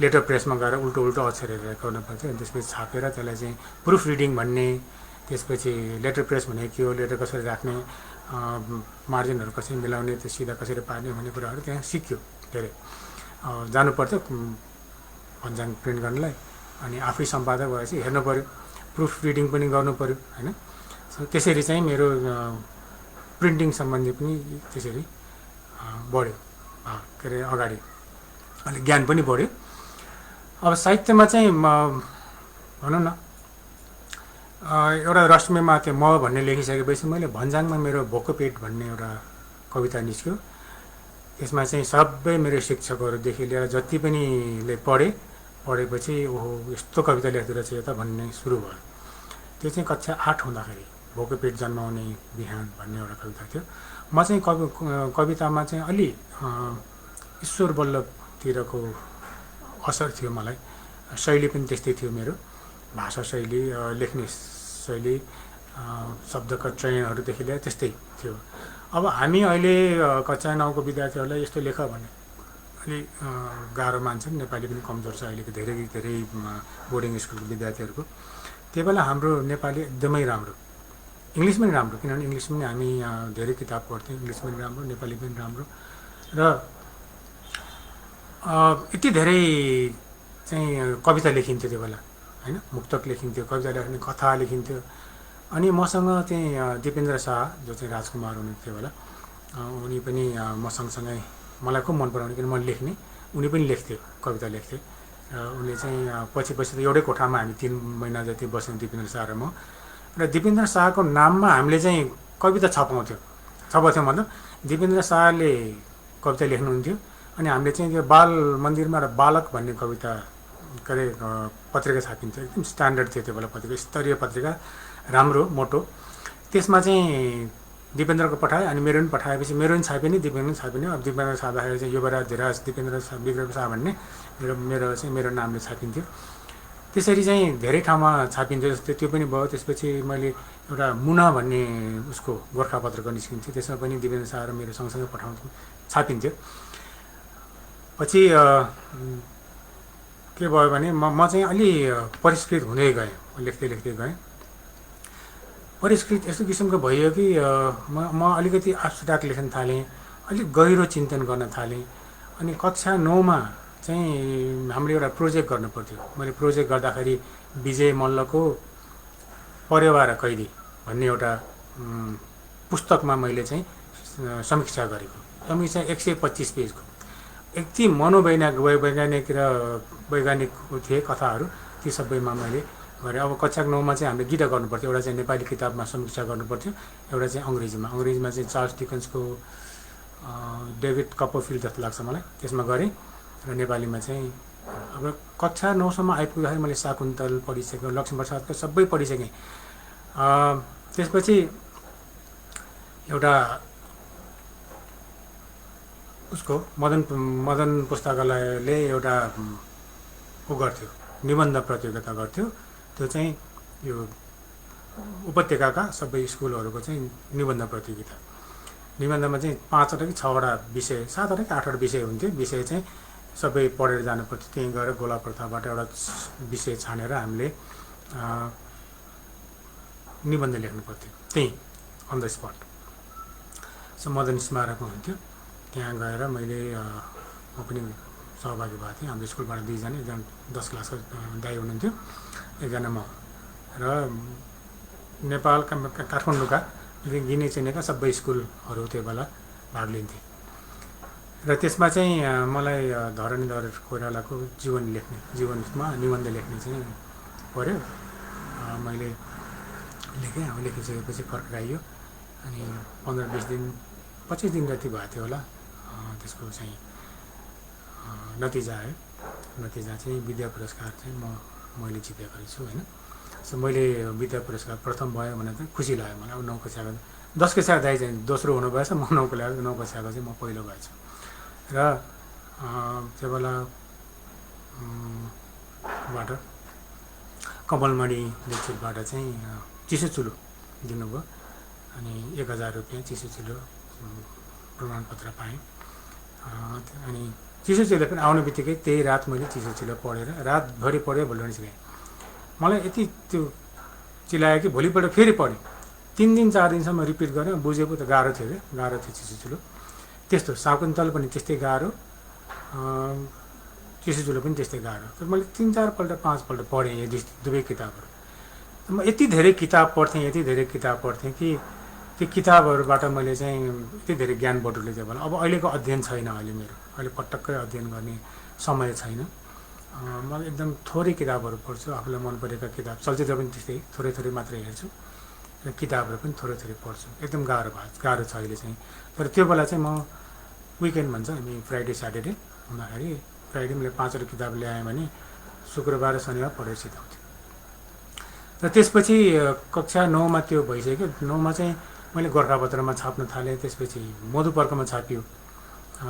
लेटर प्रेसमा गएर उल्टो अक्षरहरू गर्न पर्थ्यो। अनि त्यसपछि छापेर त्यसलाई चाहिँ प्रुफ रिडिङ भन्ने, त्यसपछि लेटर प्रेस भनेको के हो, लेटर कसरी राख्ने, मार्जिनहरू कसरी मिलाउने, त्यो सिधा कसरी पार्ने भन्ने कुराहरू त्यहाँ सिक्यो। धेरै जानु पर्थ्यो भन्ज्याङ प्रिन्ट गर्नलाई। अनि आफै सम्पादक भएपछि हेर्नु पऱ्यो, प्रुफ रिडिङ पनि गर्नु पऱ्यो होइन। त्यसरी चाहिँ मेरो प्रिन्टिङ सम्बन्धी पनि त्यसरी बढ्यो, के अरे अगाडि अलिक ज्ञान पनि बढ्यो। अब साहित्यमा चाहिँ भनौँ न, एउटा रश्मिमा त्यो म भन्ने लेखिसकेपछि मैले भन्ज्याङमा मेरो भोको पेट भन्ने एउटा कविता निस्क्यो। त्यसमा चाहिँ सबै मेरो शिक्षकहरूदेखि लिएर जति पनिले पढेपछि ओहो यस्तो कविता लेख्दो रहेछ यो त भन्ने सुरु भयो। त्यो चाहिँ कक्षा 8 हुँदाखेरि भोको पेट जन्माउने बिहान भन्ने एउटा कविता थियो। म चाहिँ कवितामा चाहिँ अलि ईश्वर बल्लभतिरको असर थियो मलाई। शैली पनि त्यस्तै थियो मेरो, भाषा शैली, लेख्ने शैली, शब्दका चयनहरूदेखि लिएर त्यस्तै थियो। अब हामी अहिले कक्षा 9को विद्यार्थीहरूलाई यस्तो लेख भने अलि गाह्रो मान्छन्। नेपाली पनि कमजोर छ अहिलेको धेरै बोर्डिङ स्कुलको विद्यार्थीहरूको। त्यही बेला हाम्रो नेपाली एकदमै राम्रो, इङ्ग्लिस पनि राम्रो, किनभने इङ्ग्लिस पनि हामी धेरै किताब पढ्थ्यौँ, इङ्ग्लिस पनि राम्रो, नेपाली पनि राम्रो। र यति धेरै चाहिँ कविता लेखिन्थ्यो त्यो बेला होइन, मुक्तक लेखिन्थ्यो, कविता लेख्ने, कथा लेखिन्थ्यो। अनि मसँग चाहिँ दिपेन्द्र शाह जो चाहिँ राजकुमार हुनुहुन्थ्यो बेला, उनी पनि म सँगसँगै मलाई खुब मन पराउने, किन म लेख्ने, उनी पनि लेख्थ्यो, कविता लेख्थे। र उनले चाहिँ पछि त एउटै कोठामा हामी 3 महिना जति बस्यौँ दिपेन्द्र शाह र म। र दिपेन्द्र शाहको नाममा हामीले चाहिँ कविता छपाउँथ्यौँ मतलब दिपेन्द्र शाहले कविता लेख्नुहुन्थ्यो अनि हामीले चाहिँ त्यो बाल मन्दिरमा र बालक भन्ने कविता के अरे पत्रिका छापिन्थ्यो एकदम स्ट्यान्डर्ड थियो त्यो बेला पत्रिका स्तरीय पत्रिका राम्रो मोटो त्यसमा चाहिँ दिपेन्द्रको पठाएँ अनि मेरो पनि पठाएपछि मेरो पनि छापिने दिपेन्द्र पनि छापिने अब दिपेन्द्र छाप्दाखेरि चाहिँ युवराज धिराज दिपेन्द्र विक्रम शाह भन्ने मेरो नामले छापिन्थ्यो त्यसरी चाहिँ धेरै ठाउँमा छापिन्थ्यो जस्तै त्यो पनि भयो त्यसपछि मैले एउटा मुना भन्ने उसको गोर्खापत्रको निस्किन्थ्यो त्यसमा पनि दिपेन्द्र शाह र मेरो सँगसँगै पठाउँथ्यो छापिन्थ्यो पछि के भयो भने म चाहिँ अलि परिष्कृत हुँदै गएँ लेख्दै गएँ परिष्कृत यस्तो किसिमको भयो कि म अलिकति एब्स्ट्र्याक्ट लेख्न थालेँ अलिक गहिरो चिन्तन गर्न थालेँ अनि कक्षा 9मा चाहिँ हामीले एउटा प्रोजेक्ट गर्नु पर्थ्यो मैले प्रोजेक्ट गर्दाखेरि विजय मल्लको परेवा र कैदी भन्ने एउटा पुस्तकमा मैले चाहिँ समीक्षा गरेको समीक्षा 125 पेजको यति वैज्ञानिक थिए कथाहरू ती सबैमा मैले गरेँ अब कक्षा 9मा चाहिँ हामीले दुईवटा गर्नुपर्थ्यो एउटा चाहिँ नेपाली किताबमा समीक्षा गर्नुपर्थ्यो एउटा चाहिँ अङ्ग्रेजीमा चाहिँ चार्ल्स डिकन्सको डेभिड कपरफिल्ड जस्तो लाग्छ मलाई त्यसमा गरेँ र नेपालीमा चाहिँ अब कक्षा 9सम्म आइपुग्दाखेरि मैले शाकुन्तल पढिसकेँ लक्ष्मीप्रसादको सबै पढिसकेँ त्यसपछि एउटा उसको मदन पुस्तकालयले एउटा उ गर्थ्यो निबन्ध प्रतियोगिता गर्थ्यो त्यो चाहिँ यो उपत्यकाका सबै स्कुलहरूको चाहिँ निबन्ध प्रतियोगिता निबन्धमा चाहिँ 5वटा कि 6वटा विषय 7वटा कि 8वटा विषय हुन्थ्यो विषय चाहिँ सबै पढेर जानुपर्थ्यो त्यहीँ गएर गोला प्रथाबाट एउटा विषय छानेर हामीले निबन्ध लेख्नु पर्थ्यो त्यहीँ अन द स्पट सो मदन स्मारकमा हुन्थ्यो त्यहाँ गएर मैले म पनि सहभागी भएको थिएँ हाम्रो स्कुलबाट 2 जना एकजना 10 क्लासको दाइ हुनुहुन्थ्यो एकजना म र नेपालका काठमाडौँका गिने चिनेका सबै स्कुलहरू त्यो बेला भाग लिन्थे र त्यसमा चाहिँ मलाई धरणीधर कोइरालाको जीवनमा निबन्ध लेख्ने चाहिँ पर्यो मैले लेखेँ अब लेखिसकेपछि फर्काइयो अनि 15-20 दिन 25 दिन जति भएको थियो होला त्यसको चाहिँ नतिजा आयो नतिजा चाहिँ विद्या पुरस्कार चाहिँ मैले जितेको छु हैन सो मैले विद्या पुरस्कार प्रथम भयो भने चाहिँ खुसी लाग्यो मलाई अब 9 कक्षाको 10 कक्षाको दाइ चाहिँ दोस्रो हुनु भएछ म 9 कक्षाको चाहिँ म पहिलो भएछु र त्यो बेला बाट कमलमणि लेक्चरबाट चाहिँ चिसो चुलो दिनुभयो अनि 1000 रुपियाँ चिसो चुलो प्रमाणपत्र पाएँ अनि चिसो चुलो पनि आउने बित्तिकै त्यही रात मैले चिसो चुलो पढेर रातभरि पढेँ भोलि सिकाएँ मलाई यति त्यो चिलायो कि भोलिपल्ट फेरि पढेँ 3 दिन 4 दिनसम्म रिपिट गरेँ बुझेको त गाह्रो थियो चिसो चुलो त्यस्तो शाकुन्तल पनि त्यस्तै गाह्रो चिसो चुलो पनि त्यस्तै गाह्रो तर मैले 3-4 पल्ट 5 पल्ट पढेँ यो दुवै किताबहरू म यति धेरै किताब पढ्थेँ कि त्यो किताबहरूबाट मैले चाहिँ यति धेरै ज्ञान बटुलेँ त्यो बेला अब अहिलेको अध्ययन छैन अहिले पटक्कै अध्ययन गर्ने समय छैन म एकदम थोरै किताबहरू पढ्छु आफूलाई मन परेका किताब चलचित्र पनि त्यस्तै थोरै मात्रै हेर्छु र किताबहरू पनि थोरै पढ्छु एकदम गाह्रो छ अहिले चाहिँ तर त्यो बेला चाहिँ म विकेन्ड भन्छ हामी फ्राइडे स्याटरडे हुँदाखेरि फ्राइडे मैले 5वटा किताब ल्याएँ भने शुक्रबार शनिबार पढेर सिकाउँथेँ र त्यसपछि कक्षा 9मा त्यो भइसक्यो 9मा चाहिँ मैले गोर्खापत्रमा छाप्न थालेँ त्यसपछि मधुपर्कमा छापियो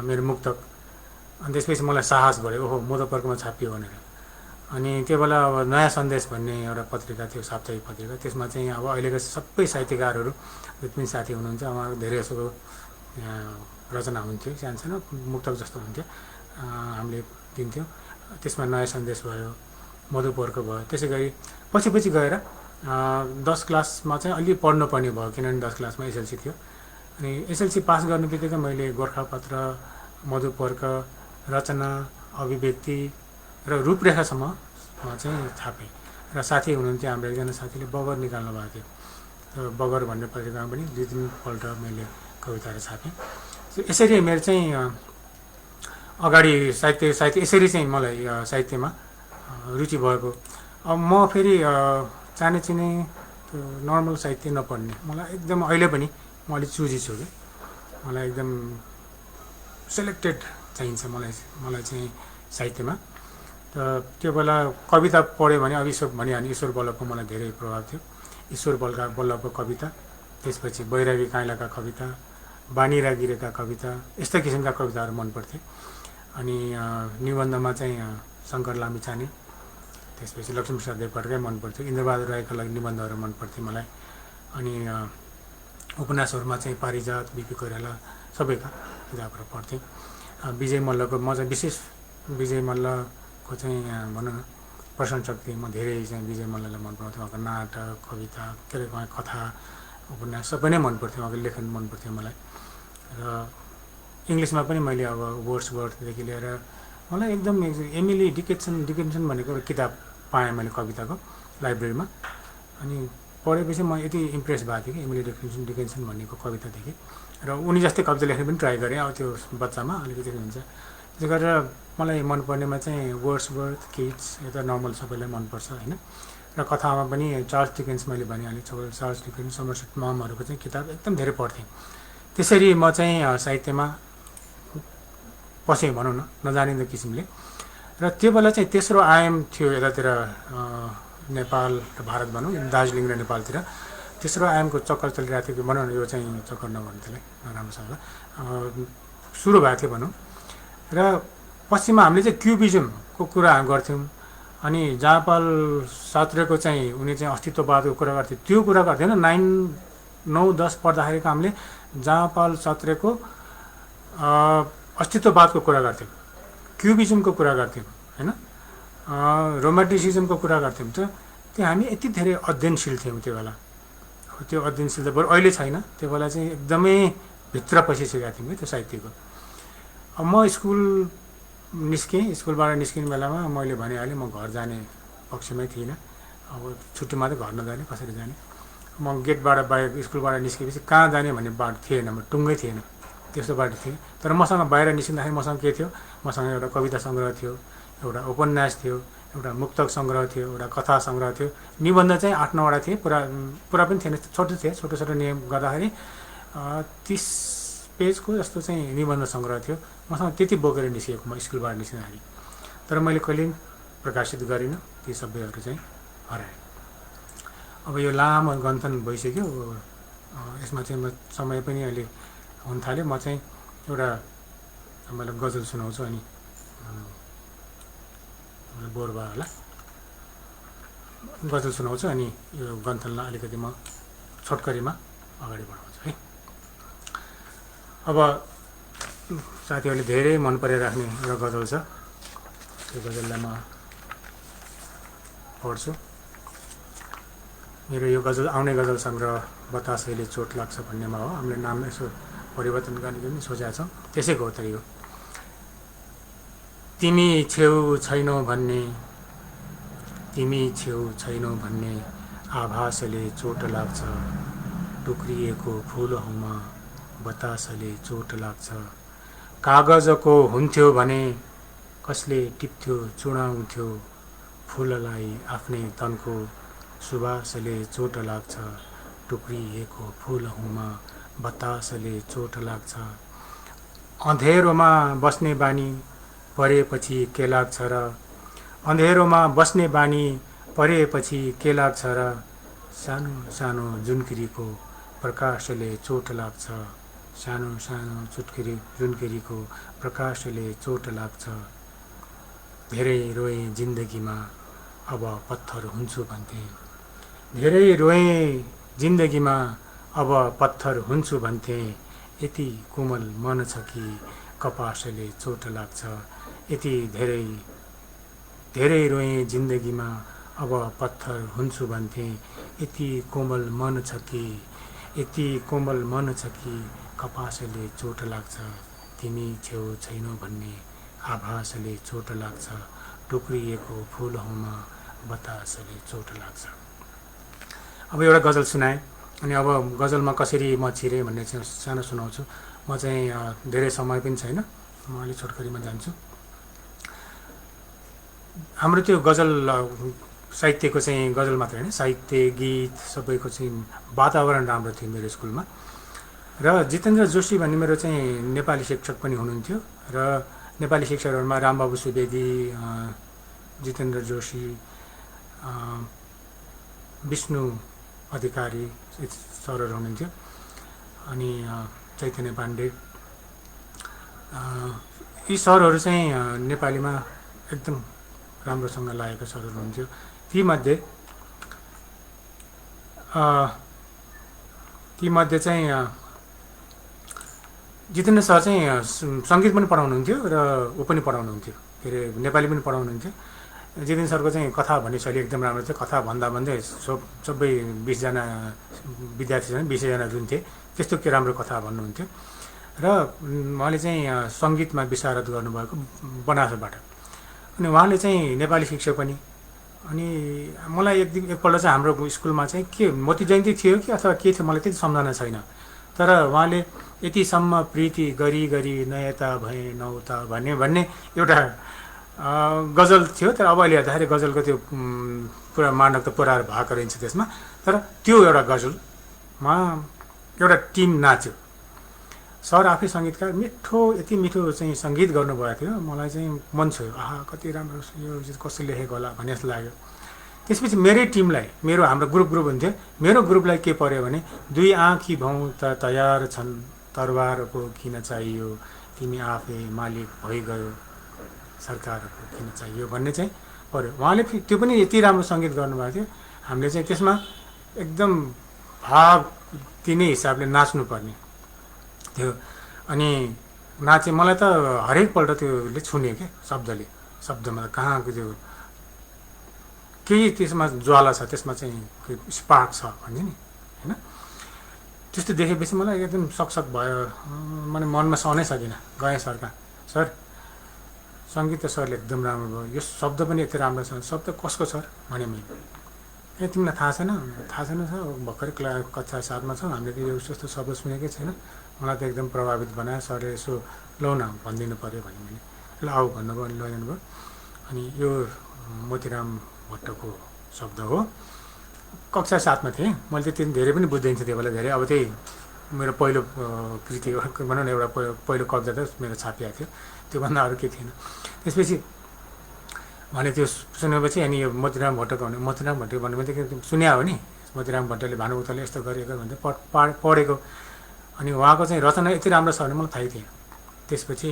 मेरो मुक्तक अनि त्यसपछि मलाई साहस बढ्यो ओहो मधुपर्कमा छापियो भनेर अनि त्यो बेला अब नयाँ सन्देश भन्ने एउटा पत्रिका थियो साप्ताहिक पत्रिका त्यसमा चाहिँ अब अहिलेका सबै साहित्यकारहरू जति पनि साथी हुनुहुन्छ उहाँहरू धेरै जसो रचना हुन्थ्यो सानो मुक्तक जस्तो हुन्थ्यो हामीले दिन्थ्यौँ त्यसमा नयाँ सन्देश भयो मधुपर्क भयो त्यसै गरी पछि गएर 10 क्लासमा चाहिँ अलि पढ्नुपर्ने भयो किनभने 10 क्लासमा एसएलसी थियो अनि एसएलसी पास गर्ने बित्तिकै मैले गोर्खापत्र मधुपर्क रचना अभिव्यक्ति र रूपरेखासम्म चाहिँ छापेँ र साथी हुनुहुन्थ्यो हाम्रो एकजना साथीले बगर निकाल्नु भएको थियो बगर भन्ने पत्रिकामा पनि 2-3 पल्ट मैले कविताहरू छापेँ यसरी मेरो चाहिँ अगाडि साहित्य यसरी चाहिँ मलाई साहित्यमा रुचि भएको अब म फेरि चाने चिने नर्मल साहित्य नपढ्ने मलाई एकदम अहिले पनि म अलिक चुजी छु कि मलाई एकदम सेलेक्टेड चाहिन्छ मलाई चाहिँ साहित्यमा। त त्यो बेला कविता पढ्यो भने अब ईश्वर बल्लभको मलाई धेरै प्रभाव थियो। ईश्वर बल्लभको कविता, त्यसपछि बैरागी काइँलाका कविता, बानी रागिरेका कविता, यस्ता किसिमका कविताहरू मनपर्थे। अनि निबन्धमा चाहिँ शङ्कर लामिछाने, त्यसपछि लक्ष्मीप्रसाद देवकोटाकै मनपर्थ्यो। इन्द्रबहादुर राईका लागि निबन्धहरू मनपर्थ्यो मलाई। अनि उपन्यासहरूमा चाहिँ पारिजात, बिपी कोइराला सबैका किताबहरू पढ्थेँ। विजय मल्लको म चाहिँ विशेष विजय मल्लको चाहिँ भनौँ न प्रशंसक थिएँ। म धेरै चाहिँ विजय मल्ललाई मन पराउँथेँ। उहाँको नाटक, कविता, के अरे उहाँको कथा, उपन्यास सबै नै मनपर्थ्यो। उहाँको लेखन मनपर्थ्यो मलाई। र इङ्ग्लिसमा पनि मैले अब वर्ड्सवर्थदेखि लिएर मलाई एकदम एमिली डिकिन्सन भनेको एउटा किताब पाएँ मैले कविताको लाइब्रेरीमा। अनि पढेपछि म यति इम्प्रेस भएको थिएँ कि एमिली डिकिन्सन भन्नेको कविता देखेँ र उनी जस्तै कविता लेख्ने पनि ट्राई गरेँ। अब त्यो बच्चामा अलिकति हुन्छ, त्यसले गरेर मलाई मनपर्नेमा चाहिँ वर्ड्सवर्थ, किट्स, यो त नर्मल सबैलाई मनपर्छ होइन। र कथामा पनि चार्ल्स डिकेन्स मैले भनिहालेँ, चार्ल्स डिकेन्स, समरसेट ममहरूको चाहिँ किताब एकदम धेरै पढ्थेँ। त्यसरी म चाहिँ साहित्यमा पसेँ भनौँ न नजानिँदो किसिमले। र त्यो बेला चाहिँ तेस्रो आयाम थियो यतातिर नेपाल र भारत भनौँ, दार्जिलिङ र नेपालतिर तेस्रो आयामको चक्कर चलिरहेको थियो कि भनौँ न, यो चाहिँ चक्कर नभन्नु त्यसलाई नराम्रोसँग सुरु भएको थियो भनौँ। र पश्चिममा हामीले चाहिँ क्युबिजमको कुरा गर्थ्यौँ। अनि जहाँपाल सात्रेको चाहिँ उनी चाहिँ अस्तित्ववादको कुरा गर्थ्यो, त्यो कुरा गर्थेन। 9, 10 पढ्दाखेरिको हामीले जहाँपाल सात्रेको अस्तित्ववादको कुरा गर्थ्यौँ, क्युबिजमको कुरा गर्थ्यौँ होइन, रोमान्टिसिजमको कुरा गर्थ्यौँ। त्यो हामी यति धेरै अध्ययनशील थियौँ त्यो बेला। त्यो अध्ययनशील त बरु अहिले छैन, त्यो बेला चाहिँ एकदमै भित्र पसिसकेका थियौँ कि त्यो साहित्यको। अब म स्कुलबाट निस्किने बेलामा मैले भनिहालेँ म घर जाने पक्षमै थिइनँ। अब छुट्टीमा त घर नजाने, कसरी जाने। म गेटबाट बाहिर स्कुलबाट निस्केपछि कहाँ जाने भन्ने बाटो थिएन, टुङ्गै थिएन, त्यस्तो बाटो थिएँ। तर मसँग बाहिर निस्किँदाखेरि मसँग के थियो, मसँग एउटा कविता सङ्ग्रह थियो, एउटा उपन्यास थियो, एउटा मुक्तक सङ्ग्रह थियो, एउटा कथा सङ्ग्रह थियो। निबन्ध चाहिँ 8-9वटा थिए, पुरा पनि थिएन, छोटो थिए। छोटो नियम गर्दाखेरि 30 पेजको जस्तो चाहिँ निबन्ध सङ्ग्रह थियो। मसँग त्यति बोकेर निस्किएको म स्कुलबाट निस्किँदाखेरि। तर मैले कहिले प्रकाशित गरिनँ, ती सबै चाहिँ हराएँ। अब यो लामो गन्थन भइसक्यो, यसमा चाहिँ म समय पनि अहिले हुन थाल्यो। म चाहिँ एउटा तपाईँलाई गजल सुनाउँछु, अनि बोर भयो होला, गजल सुनाउँछु, अनि यो गन्थनलाई अलिकति म छोटकरीमा अगाडि बढाउँछु है। अब साथीहरूले धेरै मन परिराख्ने एउटा गजल छ, त्यो गजललाई म पढ्छु। मेरो यो गजल आउने गजल सङ्ग्रह बतासैले चोट लाग्छ भन्नेमा हो। हामीले नाम यसो परिवर्तन गर्ने पनि सोचेका छौँ, त्यसैको हो त यो। तिमी छेउ छैनौ भन्ने, तिमी छेउ छैनौ भन्ने आभासले चोट लाग्छ। टुक्रिएको फुलहरूमा बतासले चोट लाग्छ। कागजको हुन्थ्यो भने कसले टिप्थ्यो चुडाउँथ्यो। फुललाई आफ्नै तनको सुवासले चोट लाग्छ। टुक्रिएको फुलहरूमा बतासले चोट लाग्छ। अँधेरोमा बस्ने बानी परेपछि के लाग्छ र, अँधेरोमा बस्ने बानी परेपछि के लाग्छ र। सानो सानो जुनकिरीको प्रकाशले चोट लाग्छ। सानो सानो जुनकिरीको प्रकाशले चोट लाग्छ। धेरै रोएँ जिन्दगीमा अब पत्थर हुन्छु भन्थे। धेरै रोएँ जिन्दगीमा अब पत्थर हुन्छु भन्थे। यति कोमल मन छ कि कपासले चोट लाग्छ। यति धेरै रोएँ जिन्दगीमा अब पत्थर हुन्छु भन्थे। यति कोमल मन छ कि कपासले चोट लाग्छ। तिमी छेउ छैनौ भन्ने आभासले चोट लाग्छ। टुक्रिएको फुलहरूमा बतासले चोट लाग्छ। अब एउटा गजल सुनाएँ, अनि अब गजलमा कसरी म छिरेँ भन्ने चाहिँ सानो सुनाउँछु। म चाहिँ धेरै समय पनि छैन, म अलिक छोटकरीमा जान्छु। हाम्रो त्यो गजल साहित्यको चाहिँ गजल मात्र होइन, साहित्य गीत सबैको चाहिँ वातावरण राम्रो थियो मेरो स्कुलमा। र जितेन्द्र जोशी भन्ने मेरो चाहिँ नेपाली शिक्षक पनि हुनुहुन्थ्यो र नेपाली शिक्षकहरूमा रामबाबु सुवेदी, जितेन्द्र जोशी, विष्णु अधिकारी सरहरू हुनुहुन्थ्यो, अनि चैतन्य पाण्डे। यी सरहरू चाहिँ नेपालीमा एकदम राम्रोसँग लागेका सरहरू हुनुहुन्थ्यो। तीमध्ये चाहिँ जितेन्द्र सर चाहिँ सङ्गीत पनि पढाउनुहुन्थ्यो र ऊ पनि पढाउनुहुन्थ्यो, के अरे नेपाली पनि पढाउनुहुन्थ्यो। जितेन्द्र सरको चाहिँ कथा भन्ने शैली एकदम राम्रो थियो। कथा भन्दा भन्दै सबै 20जना विद्यार्थी छन्, 20जना जुन थिए त्यस्तो के राम्रो कथा भन्नुहुन्थ्यो। र उहाँले चाहिँ सङ्गीतमा विशारद गर्नुभएको बनारसबाट, अनि उहाँले चाहिँ नेपाली शिक्षक पनि। अनि मलाई एकपल्ट चाहिँ हाम्रो स्कुलमा चाहिँ के मोती जयन्ती थियो कि अथवा के थियो मलाई त्यति सम्झना छैन, तर उहाँले यतिसम्म प्रीति गरी गरी नयता भए नौता भन्ने एउटा गजल थियो। तर अब अहिले हेर्दाखेरि गजलको त्यो पुरा मानक त पुरा भएको रहन्छ त्यसमा, तर त्यो एउटा गजलमा एउटा टिम नाच्यो। सर आफै सङ्गीतकार, यति मिठो चाहिँ सङ्गीत गर्नुभएको थियो। मलाई चाहिँ मन छोयो, आहा कति राम्रो यो कसले लेखेको होला भन्ने जस्तो लाग्यो। त्यसपछि मेरै टिमलाई, हाम्रो ग्रुप हुन्थ्यो, मेरो ग्रुपलाई के पर्यो भने, दुई आँखी भौँ त तयार छन्, तरवारको किन चाहियो, तिमी आफै मालिक भइगयो, सरकारको किन चाहियो भन्ने चाहिँ पर्यो। उहाँले त्यो पनि यति राम्रो सङ्गीत गर्नुभएको थियो। हामीले चाहिँ त्यसमा एकदम भाग दिने हिसाबले नाच्नुपर्ने थियो। अनि नाचे, मलाई त हरेकपल्ट त्योले छुने के शब्दमा कहाँको त्यो केही त्यसमा ज्वाला छ, त्यसमा चाहिँ स्पार्क छ भन्छ नि होइन। त्यस्तो देखेपछि मलाई एकदम सकसक भयो, मैले मनमा सहनै सकिनँ। गएँ सरका, सर सङ्गीत त सरले एकदम राम्रो भयो, यो शब्द पनि यति राम्रो छ, शब्द कसको सर भने मैले। तिमीलाई थाहा छैन सर, भर्खरै कक्षा 7मा छौँ, हामीले यो यस्तो शब्द सुनेकै छैन, मलाई त एकदम प्रभावित बनायो सरले, यसो लौ न भनिदिनु पऱ्यो भने मैले। ल आऊ भन्नुभयो, अनि लैजानु भयो। अनि यो मोतीराम भट्टको शब्द हो। कक्षा 7मा थिएँ, मैले त्यति धेरै पनि बुझ्दैन थिएँ त्यो बेला, धेरै। अब त्यही मेरो पहिलो कृति भनौँ न, एउटा पहिलो कविता त मेरो छापिएको थियो, त्योभन्दा अरू केही थिएन। त्यसपछि भने त्यो सुनेपछि, अनि यो मोतीराम भट्टको भने, मोतीराम भट्टको भन्नुभयो सुन्या हो नि, मोतीराम भट्टले भानुभक्तले यस्तो गरेको भन्दै पढेको। अनि उहाँको चाहिँ रचना यति राम्रो छ भने मलाई थाहै थिएन। त्यसपछि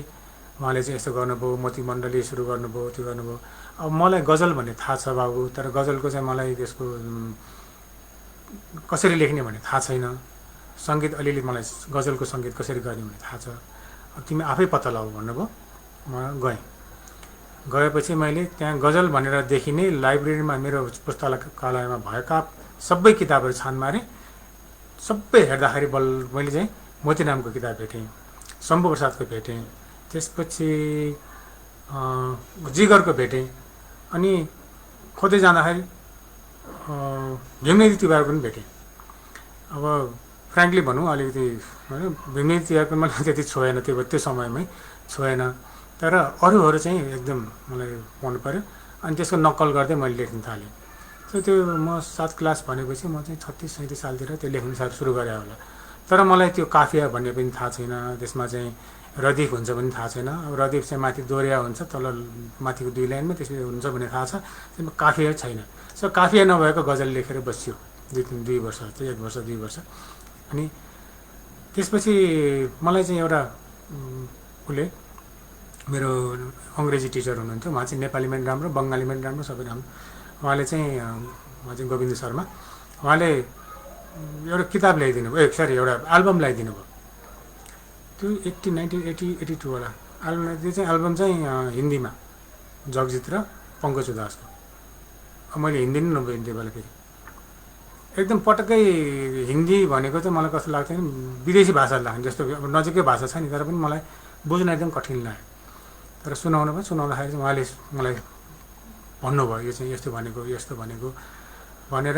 उहाँले चाहिँ यस्तो गर्नुभयो, मोती मण्डली सुरु गर्नुभयो, त्यो गर्नुभयो। अब मलाई गजल भन्ने थाहा छ बाबु, तर गजलको चाहिँ मलाई त्यसको कसरी लेख्ने भन्ने थाहा छैन। सङ्गीत अलिअलि मलाई गजलको सङ्गीत कसरी गर्ने भन्ने थाहा छ, तिमी आफै पत्ता लगाऊ भन्नुभयो। म गएपछि मैले त्यहाँ गजल भनेर देखिने लाइब्रेरीमा, मेरो पुस्तकालयमा भएका सबै किताबहरू छान मारेँ। सबै हेर्दाखेरि मैले चाहिँ मोतीरामको किताब भेटेँ, शम्भु प्रसादको भेटेँ, त्यसपछि जिगरको भेटेँ। अनि खोज्दै जाँदाखेरि भीमनिधि तिवारको पनि भेटेँ। अब फ्रेङ्कली भनौँ अलिकति होइन, भीमनिधि तिवारको मलाई त्यति छोएन, त्यो समयमै छोएन, तर अरूहरू चाहिँ एकदम मलाई मन पऱ्यो। अनि त्यसको नक्कल गर्दै मैले लेख्न थालेँ। त्यो म 7 क्लास भनेपछि म चाहिँ 36-37 सालतिर त्यो लेख्न सुरु गरेँ होला। तर मलाई त्यो काफिया भन्ने पनि थाहा छैन, त्यसमा चाहिँ रदिफ हुन्छ पनि थाहा छैन। अब रदिफ चाहिँ माथि दोहोरिया हुन्छ, तल माथिको 2 लाइनमा, त्यसपछि हुन्छ भन्ने थाहा छ, त्यसमा काफिया छैन। सो काफिया नभएको गजल लेखेर बस्यो 2 वर्ष, 1 वर्ष 2 वर्ष। अनि त्यसपछि मलाई चाहिँ एउटा उसले, मेरो अङ्ग्रेजी टिचर हुनुहुन्थ्यो, उहाँ चाहिँ नेपालीमा पनि राम्रो, बङ्गालीमा पनि राम्रो, सबै राम्रो। उहाँ चाहिँ गोविन्द शर्मा, उहाँले एउटा किताब ल्याइदिनु भयो, एउटा एल्बम ल्याइदिनु भयो। त्यो 1982 वाला एल्बम। त्यो चाहिँ एल्बम चाहिँ हिन्दीमा, जगजित र पङ्कज उदासको। मैले हिन्दी नै नबुझ्ने त्यो बेला, फेरि एकदम पटक्कै हिन्दी भनेको चाहिँ मलाई कस्तो लाग्थ्यो भने विदेशी भाषा लाग्ने जस्तो, अब नजिकै भाषा छ नि, तर पनि मलाई बुझ्न एकदम कठिन लाग्यो। तर सुनाउँदाखेरि चाहिँ उहाँले मलाई भन्नुभयो, यो चाहिँ यस्तो भनेको भनेर।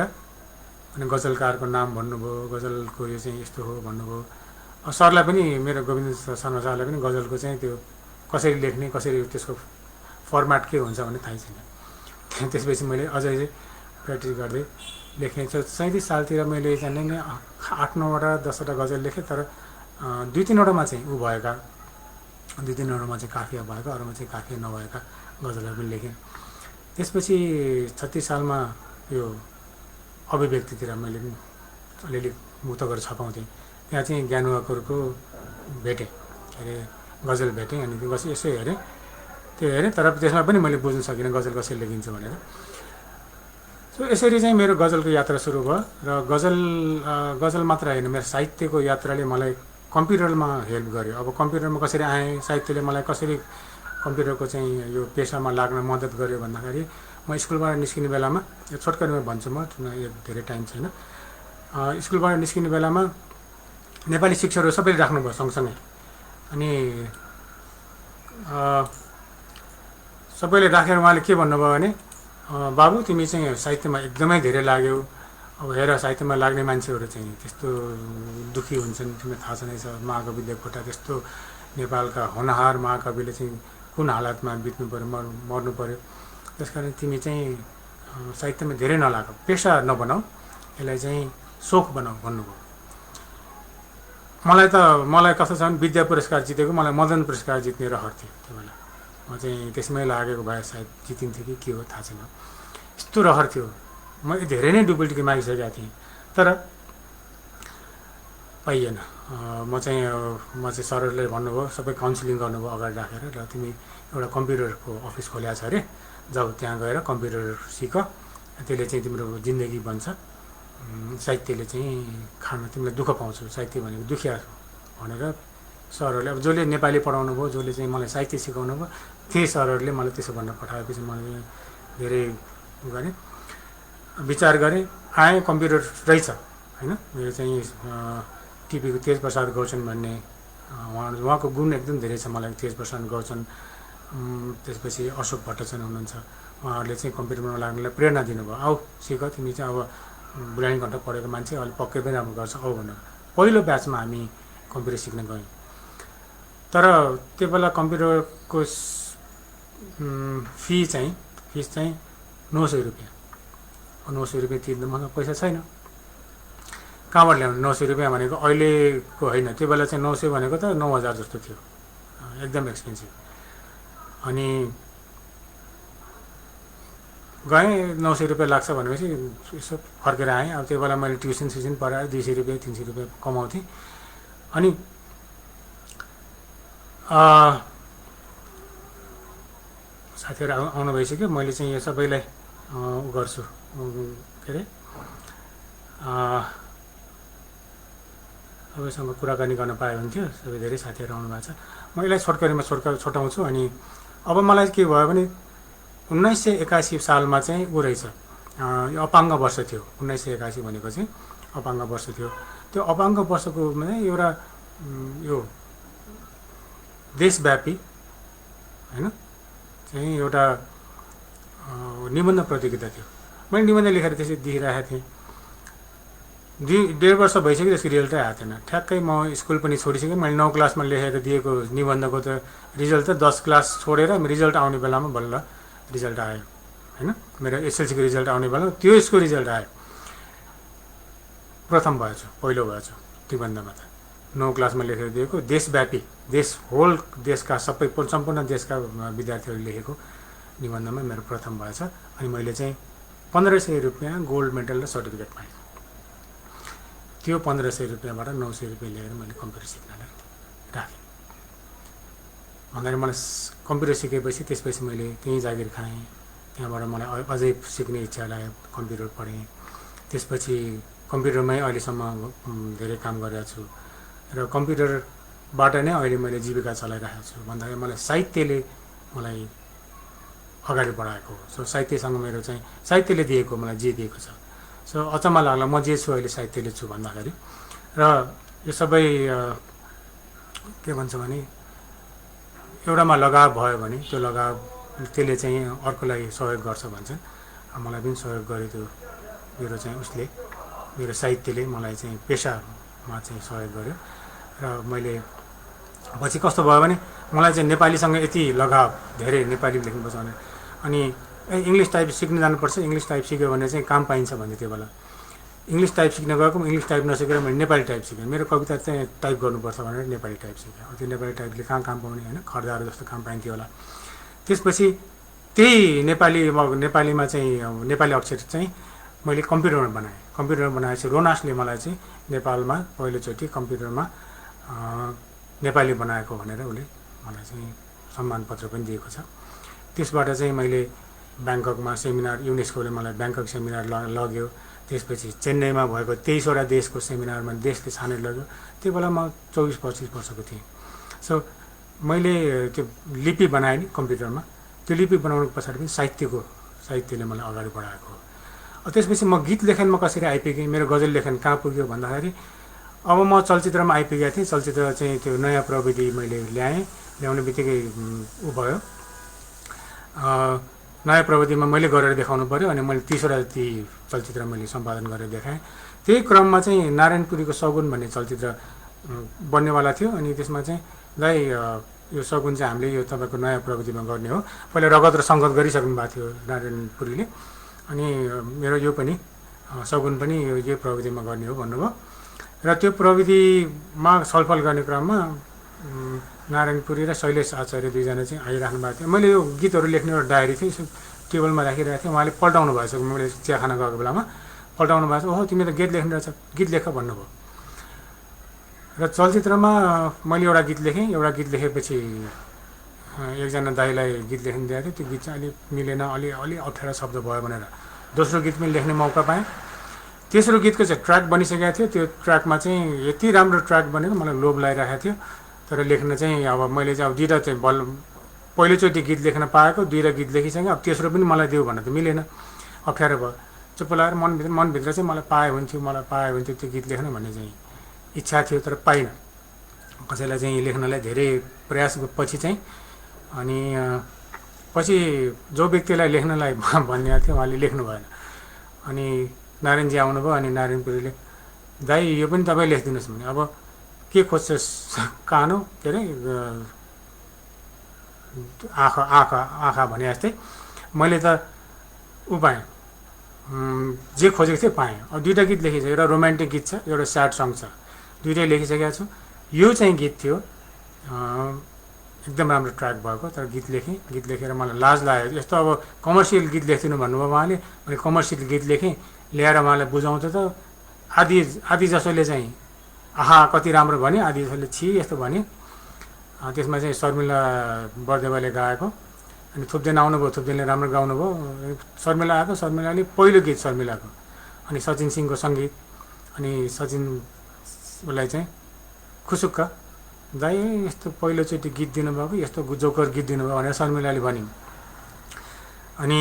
अनि गजलकारको नाम भन्नुभयो, गजलको यो चाहिँ यस्तो हो भन्नुभयो। सरलाई पनि, मेरो गोविन्द शर्मा सरलाई पनि गजलको चाहिँ त्यो कसरी लेख्ने, कसरी त्यसको फर्मेट के हुन्छ भन्ने थाहै छैन। त्यसपछि मैले अझै प्र्याक्टिस गर्दै लेखेँ। 37 सालतिर मैले झन्डै नै 8-9वटा 10वटा गजल लेखेँ, तर 2-3वटामा चाहिँ ऊ भएका, 2-3वटामा चाहिँ काफिया भएका, अरूमा चाहिँ काफिया नभएका गजलहरू पनि लेखेँ। त्यसपछि 36 सालमा यो अभिव्यक्तितिर मैले अलिअलि मुक्तकहरू छपाउँथेँ। त्यहाँ चाहिँ ज्ञानुवाकोरको भेटेँ, के अरे गजल भेटेँ। अनि त्यो यसो हेरेँ, तर त्यसमा पनि मैले बुझ्न सकिनँ गजल कसरी लेखिन्छ भनेर। सो यसरी चाहिँ मेरो गजलको यात्रा सुरु भयो। र गजल मात्र होइन, मेरो साहित्यको यात्राले मलाई कम्प्युटरमा हेल्प गर्यो। अब कम्प्युटरमा कसरी आएँ, साहित्यले मलाई कसरी कम्प्युटरको चाहिँ यो पेसामा लाग्न मद्दत गर्यो भन्दाखेरि, म स्कुलबाट निस्किने बेलामा, यो छोटकरीमा भन्छु म, धेरै टाइम छैन। स्कुलबाट निस्किने बेलामा नेपाली शिक्षकहरू सबैले राख्नुभयो सँगसँगै। अनि सबैले राखेर उहाँले के भन्नुभयो भने, बाबु तिमी चाहिँ साहित्यमा एकदमै धेरै लाग्यौ। अब हेर, साहित्यमा लाग्ने मान्छेहरू चाहिँ त्यस्तो दुःखी हुन्छन्, तिमीलाई थाहा छ नै छ। महाकवि देवकोटा त्यस्तो नेपालका होनहार महाकविले चाहिँ कुन हालतमा बित्नु पऱ्यो, मर्नु पऱ्यो। त्यस कारण तिमी चाहिँ साहित्यमा धेरै नलाग, पेसा नबनाऊ, यसलाई चाहिँ सोख बनाऊ भन्नुभयो। मलाई कस्तो छ भने, विद्या पुरस्कार जितेको, मलाई मदन पुरस्कार जित्ने रहर थियो त्यो बेला। म चाहिँ त्यसमै लागेको भए सायद जितिन्थ्यो कि के हो थाहा छैन, यस्तो रहर थियो। मैले धेरै नै डुप्लिकेट मागिसकेका थिएँ, तर पाइएन। म चाहिँ सरहरूले भन्नुभयो, सबै काउन्सिलिङ गर्नुभयो अगाडि राखेर, र तिमी एउटा कम्प्युटरको अफिस खोलेको छ अरे, जाऊ त्यहाँ गएर कम्प्युटर सिक, त्यसले चाहिँ तिम्रो जिन्दगी बन्छ, साहित्यले चाहिँ खान तिमीलाई दुःख पाउँछौ, साहित्य भनेको दुखिया भनेर सरहरूले, अब जसले नेपाली पढाउनु भयो, जसले चाहिँ मलाई साहित्य सिकाउनु भयो, त्यही सरहरूले मलाई त्यसो भनेर पठाएपछि मैले धेरै गरेँ, विचार गरेँ, आएँ। कम्प्युटर रहेछ होइन, मेरो चाहिँ टिपीको तेजप्रसाद गौचन भन्ने उहाँको गुण एकदम धेरै छ मलाई। तेजप्रसाद गौचन, त्यसपछि अशोक भट्टाचार्य हुनुहुन्छ, उहाँहरूले चाहिँ कम्प्युटरमा लाग्नलाई प्रेरणा दिनुभयो। आऊ सिक, तिमी चाहिँ अब बुढानी घन्टा पढेको मान्छे, अहिले पक्कै पनि राम्रो गर्छ, आऊ भनेर पहिलो ब्याचमा हामी कम्प्युटर सिक्न गयौँ। तर त्यो बेला कम्प्युटरको फिस चाहिँ 900 रुपियाँ। 900 रुपियाँ तिर्नु मलाई पैसा छैन, कहाँबाट ल्याउनु? 900 रुपियाँ भनेको अहिलेको होइन, त्यो बेला चाहिँ 900 भनेको त 9000 जस्तो थियो, एकदम एक्सपेन्सिभ। अनि गएँ, 900 रुपियाँ लाग्छ भनेपछि यसो फर्केर आएँ। अब त्यो बेला मैले ट्युसन पढाएँ, 200 रुपियाँ 300 रुपियाँ कमाउँथेँ। अनि साथीहरू आउनु भइसक्यो, मैले चाहिँ यो सबैलाई गर्छु, के अरे सबैसँग कुराकानी गर्न पाए हुन्थ्यो। सबै धेरै साथीहरू आउनु भएको छ, म यसलाई छोटकरीमा छोटाउँछु। अनि अब मलाई के भयो भने, 1981 सालमा चाहिँ ऊ रहेछ, यो अपाङ्ग वर्ष थियो। 1981 भनेको चाहिँ अपाङ्ग वर्ष थियो। त्यो अपाङ्ग वर्षको एउटा यो देशव्यापी होइन चाहिँ एउटा निबन्ध प्रतियोगिता थियो। मैले निबन्ध लेखेर त्यसरी दिइरहेको थिएँ। 1.5 वर्ष भइसक्यो, त्यसको रिजल्टै आएको थिएन। ठ्याक्कै म स्कुल पनि छोडिसकेँ। मैले 9 क्लासमा लेखेर दिएको निबन्धको त रिजल्ट त 10 क्लास छोडेर रिजल्ट आउने बेलामा बल्ल रिजल्ट आयो होइन। मेरो एसएलसीको रिजल्ट आउने बेलामा त्यो यसको रिजल्ट आयो। प्रथम भएछु, पहिलो भएछु निबन्धमा त। 9 क्लासमा लेखेर दिएको, देशव्यापी, देशका सबै सम्पूर्ण देशका विद्यार्थीहरूले लेखेको निबन्धमा मेरो प्रथम भएछ। अनि मैले चाहिँ 1500 रुपियाँ गोल्ड मेडल र सर्टिफिकेट पाएँ। त्यो 1500 रुपियाँबाट 900 रुपियाँ लिएर मैले कम्प्युटर सिक्नलाई राखेँ। भन्दाखेरि मलाई कम्प्युटर सिकेपछि त्यसपछि मैले त्यहीँ जागिर खाएँ। त्यहाँबाट मलाई अझै सिक्ने इच्छा लाग्यो, कम्प्युटर पढेँ। त्यसपछि कम्प्युटरमै अहिलेसम्म धेरै काम गरिरहेको छु र कम्प्युटरबाट नै अहिले मैले जीविका चलाइरहेको छु। भन्दाखेरि मलाई साहित्यले मलाई अगाडि बढाएको हो। सो साहित्यसँग मेरो चाहिँ साहित्यले दिएको मलाई जे दिएको छ। सो अचम्म लाग्ला म जे छु अहिले साहित्यले छु भन्दाखेरि। र यो सबै के भन्छ भने, एउटामा लगाव भयो भने त्यो लगाव त्यसले चाहिँ अर्कोलाई सहयोग गर्छ भन्छन्। मलाई पनि सहयोग गर्यो त्यो मेरो चाहिँ उसले, मेरो साहित्यले मलाई चाहिँ पेसामा चाहिँ सहयोग गर्यो। र मैले पछि कस्तो भयो भने, मलाई चाहिँ नेपालीसँग यति लगाव, धेरै नेपाली लेख्नुपर्छ भने, अनि इङ्ग्लिस टाइप सिक्न जानुपर्छ, इङ्ग्लिस टाइप सिक्यो भने चाहिँ काम पाइन्छ भन्ने त्यो बेला। इङ्ग्लिस टाइप सिक्न गएको, इङ्ग्लिस टाइप नसिकेर मैले नेपाली टाइप सिकेँ। मेरो कविता चाहिँ टाइप गर्नुपर्छ भनेर नेपाली टाइप सिकेँ। त्यो नेपाली टाइपले कहाँ काम पाउने होइन, खर्दाहरू जस्तो काम पाइन्थ्यो होला। त्यसपछि त्यही नेपालीमा चाहिँ नेपाली अक्षर चाहिँ मैले कम्प्युटरमा बनाएँ। कम्प्युटरमा बनाएपछि रोनासले मलाई चाहिँ नेपालमा पहिलोचोटि कम्प्युटरमा नेपाली बनाएको भनेर उसले मलाई चाहिँ सम्मान पत्र पनि दिएको छ। त्यसबाट चाहिँ मैले ब्याङ्ककमा सेमिनार, युनेस्कोले मलाई ब्याङ्कक सेमिनार लग्यो। त्यसपछि चेन्नईमा भएको 23वटा देशको सेमिनारमा देशले छानेर लग्यो। त्यो बेला म 24-25 वर्षको थिएँ। सो मैले त्यो लिपि बनाएँ नि कम्प्युटरमा। त्यो लिपि बनाउनु पछाडि पनि साहित्यले मलाई अगाडि बढाएको हो। त्यसपछि म गीत लेखनमा कसरी आइपुगेँ, मेरो गजल लेखन कहाँ पुग्यो भन्दाखेरि अब म चलचित्रमा आइपुगेको थिएँ। चलचित्र चाहिँ त्यो नयाँ प्रविधि मैले ल्याउने बित्तिकै ऊ भयो, नयाँ प्रविधिमा मैले गरेर देखाउनु पऱ्यो। अनि मैले 30वटा जति चलचित्र मैले सम्पादन गरेर देखाएँ। त्यही क्रममा चाहिँ नारायणपुरीको सगुन भन्ने चलचित्र बन्नेवाला थियो। अनि त्यसमा चाहिँ दाइ यो सगुन चाहिँ हामीले यो तपाईँको नयाँ प्रविधिमा गर्ने हो। पहिला रगत र सङ्गत गरिसक्नु भएको थियो नारायणपुरीले। अनि मेरो यो पनि सगुन पनि यो प्रविधिमा गर्ने हो भन्नुभयो। र त्यो प्रविधिमा छलफल गर्ने क्रममा नारायणपुरी र शैलेश आचार्य दुईजना चाहिँ आइराख्नु भएको थियो। मैले यो गीतहरू लेख्ने एउटा डायरी थिएँ, टेबलमा राखिरहेको थिएँ। उहाँले पल्टाउनु भएछ, मैले चिया खाना गएको बेलामा पल्टाउनु भएको छ। ओहो तिमी त गीत लेख्नु रहेछ, गीत लेख भन्नुभयो। र चलचित्रमा मैले एउटा गीत लेखेपछि एकजना दाइलाई गीत लेख्न दिएको थियो। त्यो गीत चाहिँ अलि मिलेन, अलि अप्ठ्यारो शब्द भयो भनेर दोस्रो गीत पनि लेख्ने मौका पाएँ। तेस्रो गीतको चाहिँ ट्र्याक बनिसकेको थियो। त्यो ट्र्याकमा चाहिँ यति राम्रो ट्र्याक बनेको मलाई लोभ लागिरहेको थियो। तर लेख्न चाहिँ अब मैले चाहिँ अब दुईवटा चाहिँ पहिलोचोटि गीत लेख्न पाएको, 2 गीत लेखिसकेँ। अब तेस्रो पनि मलाई देऊ भनेर त मिलेन, अप्ठ्यारो भयो। चुप्प लागेर मनभित्र चाहिँ मलाई पाए हुन्थ्यो त्यो गीत लेख्न भन्ने चाहिँ इच्छा थियो, तर पाइनँ। कसैलाई चाहिँ लेख्नलाई धेरै प्रयास पछि चाहिँ अनि पछि जो व्यक्तिलाई लेख्नलाई भन्ने थियो उहाँले लेख्नु भएन। अनि नारायणजी आउनुभयो। अनि नारायणपुरीले दाइ यो पनि तपाईँ लेखिदिनुहोस् भने। अब के खोज्छस्, कानो के अरे आँखा भने जस्तै मैले त ऊ पाएँ, जे खोजेको थिएँ पाएँ। अब 2 गीत लेखिसकेँ, एउटा रोमान्टिक गीत छ, एउटा स्याड सङ छ, 2टै लेखिसकेको छु। यो चाहिँ गीत थियो, एकदम राम्रो ट्र्याक भएको। तर गीत लेखेर मलाई लाज लाग्यो। यस्तो अब कमर्सियल गीत लेखिदिनु भन्नुभयो उहाँले। मैले कमर्सियल गीत लेखेँ, ल्याएर उहाँलाई बुझाउँथ्यो त आधी जसोले चाहिँ आहा कति राम्रो भने, आधी जसोले छि यस्तो भने। त्यसमा चाहिँ शर्मिला बर्देवाले गाएको। अनि थुप्देन आउनुभयो, थुप्देनले राम्रो गाउनुभयो। शर्मिला आएको, शर्मिलाले पहिलो गीत शर्मिलाको। अनि सचिन सिंहको सङ्गीत। अनि सचिनलाई चाहिँ खुसुक्क दाइ यस्तो पहिलोचोटि गीत दिनुभएको, यस्तो जोकर गीत दिनुभयो भनेर शर्मिलाले भनिन्। अनि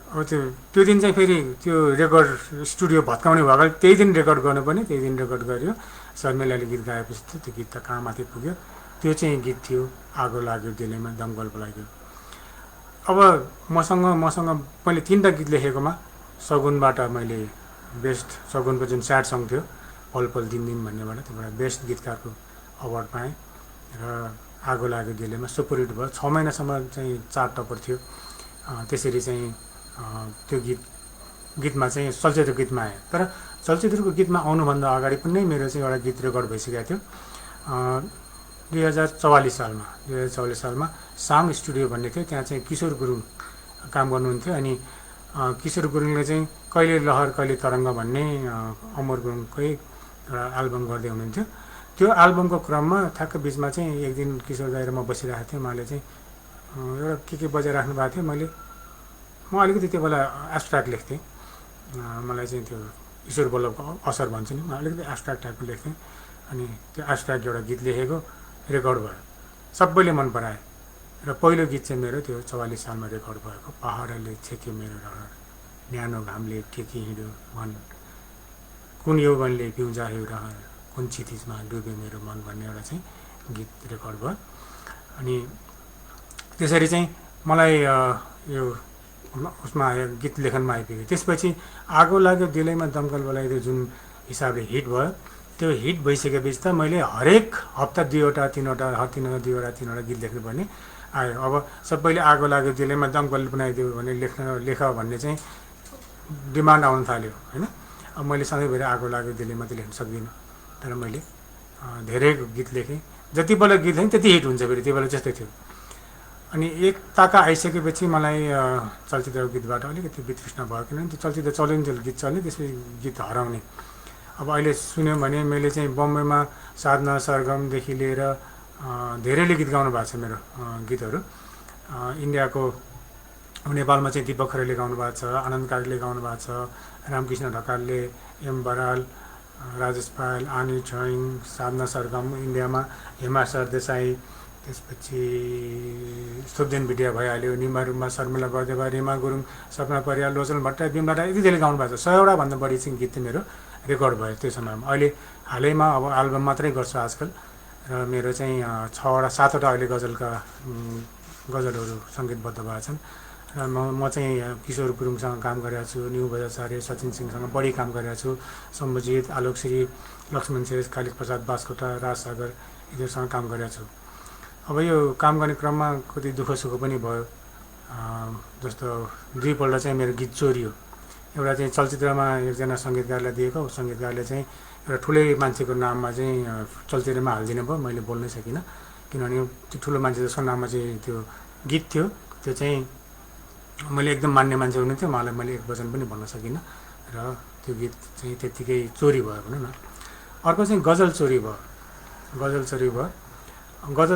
अब त्यो दिन चाहिँ फेरि त्यो रेकर्ड स्टुडियो भत्काउने भएको, त्यही दिन रेकर्ड गर्नुपर्ने, त्यही दिन रेकर्ड गर्यो। शर्मिलाले गीत गाएपछि त त्यो गीत त कहाँ माथि पुग्यो। त्यो चाहिँ गीत थियो आगो लाग्यो दिलैमा दमकल बोलाइदियो। अब मसँग मैले 3वटा गीत लेखेकोमा सगुनबाट मैले बेस्ट, सगुनको जुन स्याड सङ थियो पल पल दिन दिन भन्नेबाट, त्योबाट बेस्ट गीतकारको अवार्ड पाएँ। र आगो लाग्यो दिलैमा सुपरहिट भयो। 6 महिनासम्म चाहिँ चार्ट टपर थियो। त्यसरी चाहिँ त्यो गीतमा चाहिँ चलचित्र गीतमा आयो। तर चलचित्रको गीतमा आउनुभन्दा अगाडि पनि मेरो चाहिँ एउटा गीत रेकर्ड भइसकेको थियो। 2044 सालमा साङ स्टुडियो भन्ने थियो, त्यहाँ चाहिँ किशोर गुरुङ काम गर्नुहुन्थ्यो। अनि किशोर गुरुङले चाहिँ कहिले लहर कहिले तरङ्ग भन्ने अमर गुरुङकै एउटा एल्बम गर्दै हुनुहुन्थ्यो। त्यो एल्बमको क्रममा ठ्याक्क बिचमा चाहिँ एक दिन किशोर दाइ र म बसिरहेको थिएँ। उहाँले चाहिँ एउटा के बजाइराख्नु भएको थियो। म अलिकति त्यो बेला एब्स्ट्र्याक्ट लेख्थेँ। मलाई चाहिँ त्यो ईश्वर बल्लभको असर भन्छ नि, म अलिकति एब्स्ट्र्याक्ट टाइपको लेख्थेँ। अनि त्यो एब्स्ट्र्याक्ट एउटा गीत लेखेको रेकर्ड भयो, सबैले मन पराए। र पहिलो गीत चाहिँ मेरो त्यो 44 सालमा रेकर्ड भएको पहाडले छेक्यो मेरो रहर, न्यानो घामले टेकी हिँड्यो मन, कुन यौवनले पिउजायो रहर, कुन क्षितिजमा डुब्यो मेरो मन भन्ने एउटा चाहिँ गीत रेकर्ड भयो। अनि त्यसरी चाहिँ मलाई यो उसमा गीत लेखनमा आइपुग्यो। त्यसपछि आगो लाग्यो दिलैमा दमकल बोलाइदियो जुन हिसाबले हिट भयो, त्यो हिट भइसकेपछि त मैले हरेक हप्ता 2वटा 3वटा हर 3वटा 2वटा गीत लेख्नुपर्ने आयो। अब सबैले आगो लाग्यो दिलैमा दमकल बनाइदियो भने लेख भन्ने चाहिँ डिमान्ड आउन थाल्यो होइन। अब मैले सधैँभरि आगो लाग्यो दिलैमा त लेख्न सक्दिनँ, तर मैले धेरै गीत लेखेँ। जति बेला गीत लेखेँ त्यति हिट हुन्छ फेरि, त्यो बेला जस्तै थियो। अनि एक ताका आइसकेपछि मलाई चलचित्रको गीतबाट अलिकति वितृष्णा भयो, किनभने त्यो चलचित्र चलिन्जेल गीत चल्ने, त्यसपछि गीत हराउने। अब अहिले सुन्यो भने मैले चाहिँ बम्बईमा साधना सरगमदेखि लिएर धेरैले गीत गाउनु भएको छ मेरो गीतहरू। इन्डियाको नेपालमा चाहिँ दिपक खरेलले गाउनु भएको छ, आनन्द कार्कीले गाउनु भएको छ, रामकृष्ण ढकालले, एम बराल, राजेश पायल, आनी छोइङ, साधना सरगम। इन्डियामा हेमा सरदेसाई, त्यसपछि सुब्देन भिडिया भइहाल्यो, निमा रुमा, शर्मिला बर्देवा, रिमा गुरुङ, सपना परियार, लोचन भट्टराई, बिमला राई, यति धेरै गाउनु भएको छ। 100 भन्दा बढी चाहिँ गीत चाहिँ मेरो रेकर्ड भयो त्यो समयमा। अहिले हालैमा अब एल्बम मात्रै गर्छु आजकल, र मेरो चाहिँ 6वटा 7वटा अहिले गजलहरू सङ्गीतबद्ध भएका छन्। र म चाहिँ किशोर गुरुङसँग काम गरेको छु, न्यु बजाचार्य, सचिन सिंहसँग बढी काम गरेको छु, शम्भुजित, आलोकश्री, लक्ष्मण शेष, कालिक प्रसाद बास्कोटा, राजसागर यिनीहरूसँग काम गरेको छु। अब यो काम गर्ने क्रममा कति दुःख सुख पनि भयो। जस्तो 2 पल्ट चाहिँ मेरो गीत चोरियो। एउटा चाहिँ चलचित्रमा एकजना सङ्गीतकारलाई दिएको, सङ्गीतकारले चाहिँ एउटा ठुलै मान्छेको नाममा चाहिँ चलचित्रमा हालिदिनु भयो, मैले बोल्नै सकिनँ, किनभने त्यो ठुलो मान्छे जसको नाममा चाहिँ त्यो गीत थियो, त्यो चाहिँ मैले एकदम मान्ने मान्छे हुनुहुन्थ्यो, उहाँलाई मैले एक वचन पनि भन्न सकिनँ, र त्यो गीत चाहिँ त्यत्तिकै चोरी भयो भनौँ न। अर्को चाहिँ गजल चोरी भयो। गजल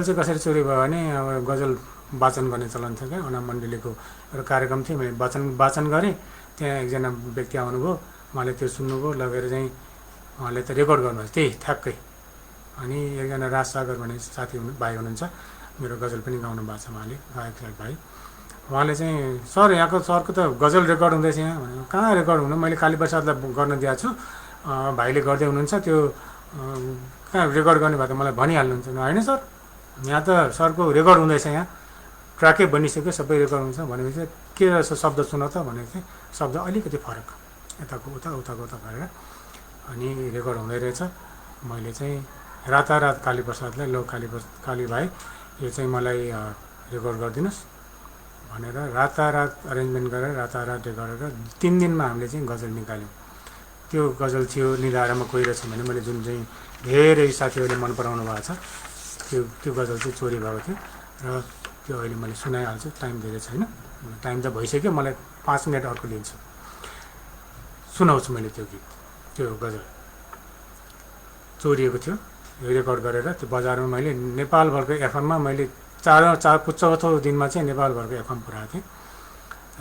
चाहिँ कसरी चोरी भयो भने, अब गजल वाचन गर्ने चलन थियो क्या, अनाम मण्डलीको एउटा कार्यक्रम थियो, मैले वाचन गरेँ। त्यहाँ एकजना व्यक्ति आउनुभयो, उहाँले त्यो सुन्नुभयो, लगेर चाहिँ उहाँले त रेकर्ड गर्नुभयो त्यही ठ्याक्कै। अनि एकजना राजसागर भन्ने साथी भाइ हुनुहुन्छ, मेरो गजल पनि गाउनु भएको छ उहाँले, गायक भाइ। उहाँले चाहिँ सर यहाँको सरको त गजल रेकर्ड हुँदैछ यहाँ भने। कहाँ रेकर्ड हुनु, मैले काली प्रसादलाई गर्न दिएको छु, भाइले गर्दै हुनुहुन्छ, त्यो कहाँ रेकर्ड गर्ने भए त मलाई भनिहाल्नुहुन्छ। होइन सर, यहाँ त सरको रेकर्ड हुँदैछ, यहाँ ट्र्याकै बनिसक्यो, सबै रेकर्ड हुन्छ भनेपछि के रहेछ शब्द सुन त भनेको थिएँ। शब्द अलिकति फरक, यताको उता उताको उता भएर, अनि रेकर्ड हुँदै रहेछ। मैले चाहिँ रातारात काली प्रसादलाई, लो काली भाइ यो चाहिँ मलाई रेकर्ड गरिदिनुहोस् भनेर रातारात अरेन्जमेन्ट गरेर रातारात रेकर्ड गरेर 3 दिनमा हामीले चाहिँ गजल निकाल्यौँ। त्यो गजल थियो निधारमा कोही रहेछ भने, मैले जुन चाहिँ धेरै साथीहरूले मन पराउनु भएको छ, त्यो गजल चाहिँ चोरी भएको थियो। र त्यो अहिले मैले सुनाइहाल्छु, टाइम धेरै छैन, टाइम त भइसक्यो, मलाई 5 मिनट अर्को लिन्छु, सुनाउँछु मैले त्यो गीत। त्यो गजल चोरिएको थियो, रेकर्ड गरेर त्यो बजारमा मैले नेपालभरको एफएममा मैले 4-4 दिनमा चाहिँ नेपालभरको एफएम पुऱ्याएको थिएँ।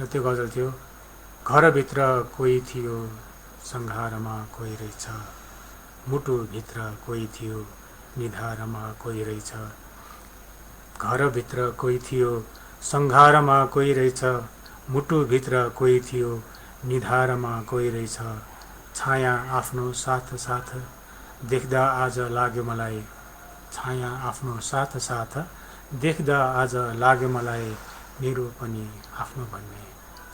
र त्यो गजल थियो, घरभित्र कोही थियो सङ्घारमा कोही रहेछ, मुटुभित्र कोही थियो निधारमा कोही रहेछ, घरभित्र कोही थियो सङ्घारमा कोही रहेछ, मुटुभित्र कोही थियो निधारमा कोही रहेछ, छाया आफ्नो साथ साथ देख्दा आज लाग्यो मलाई, छाया आफ्नो साथ साथ देख्दा आज लाग्यो मलाई, मेरो पनि आफ्नो भन्ने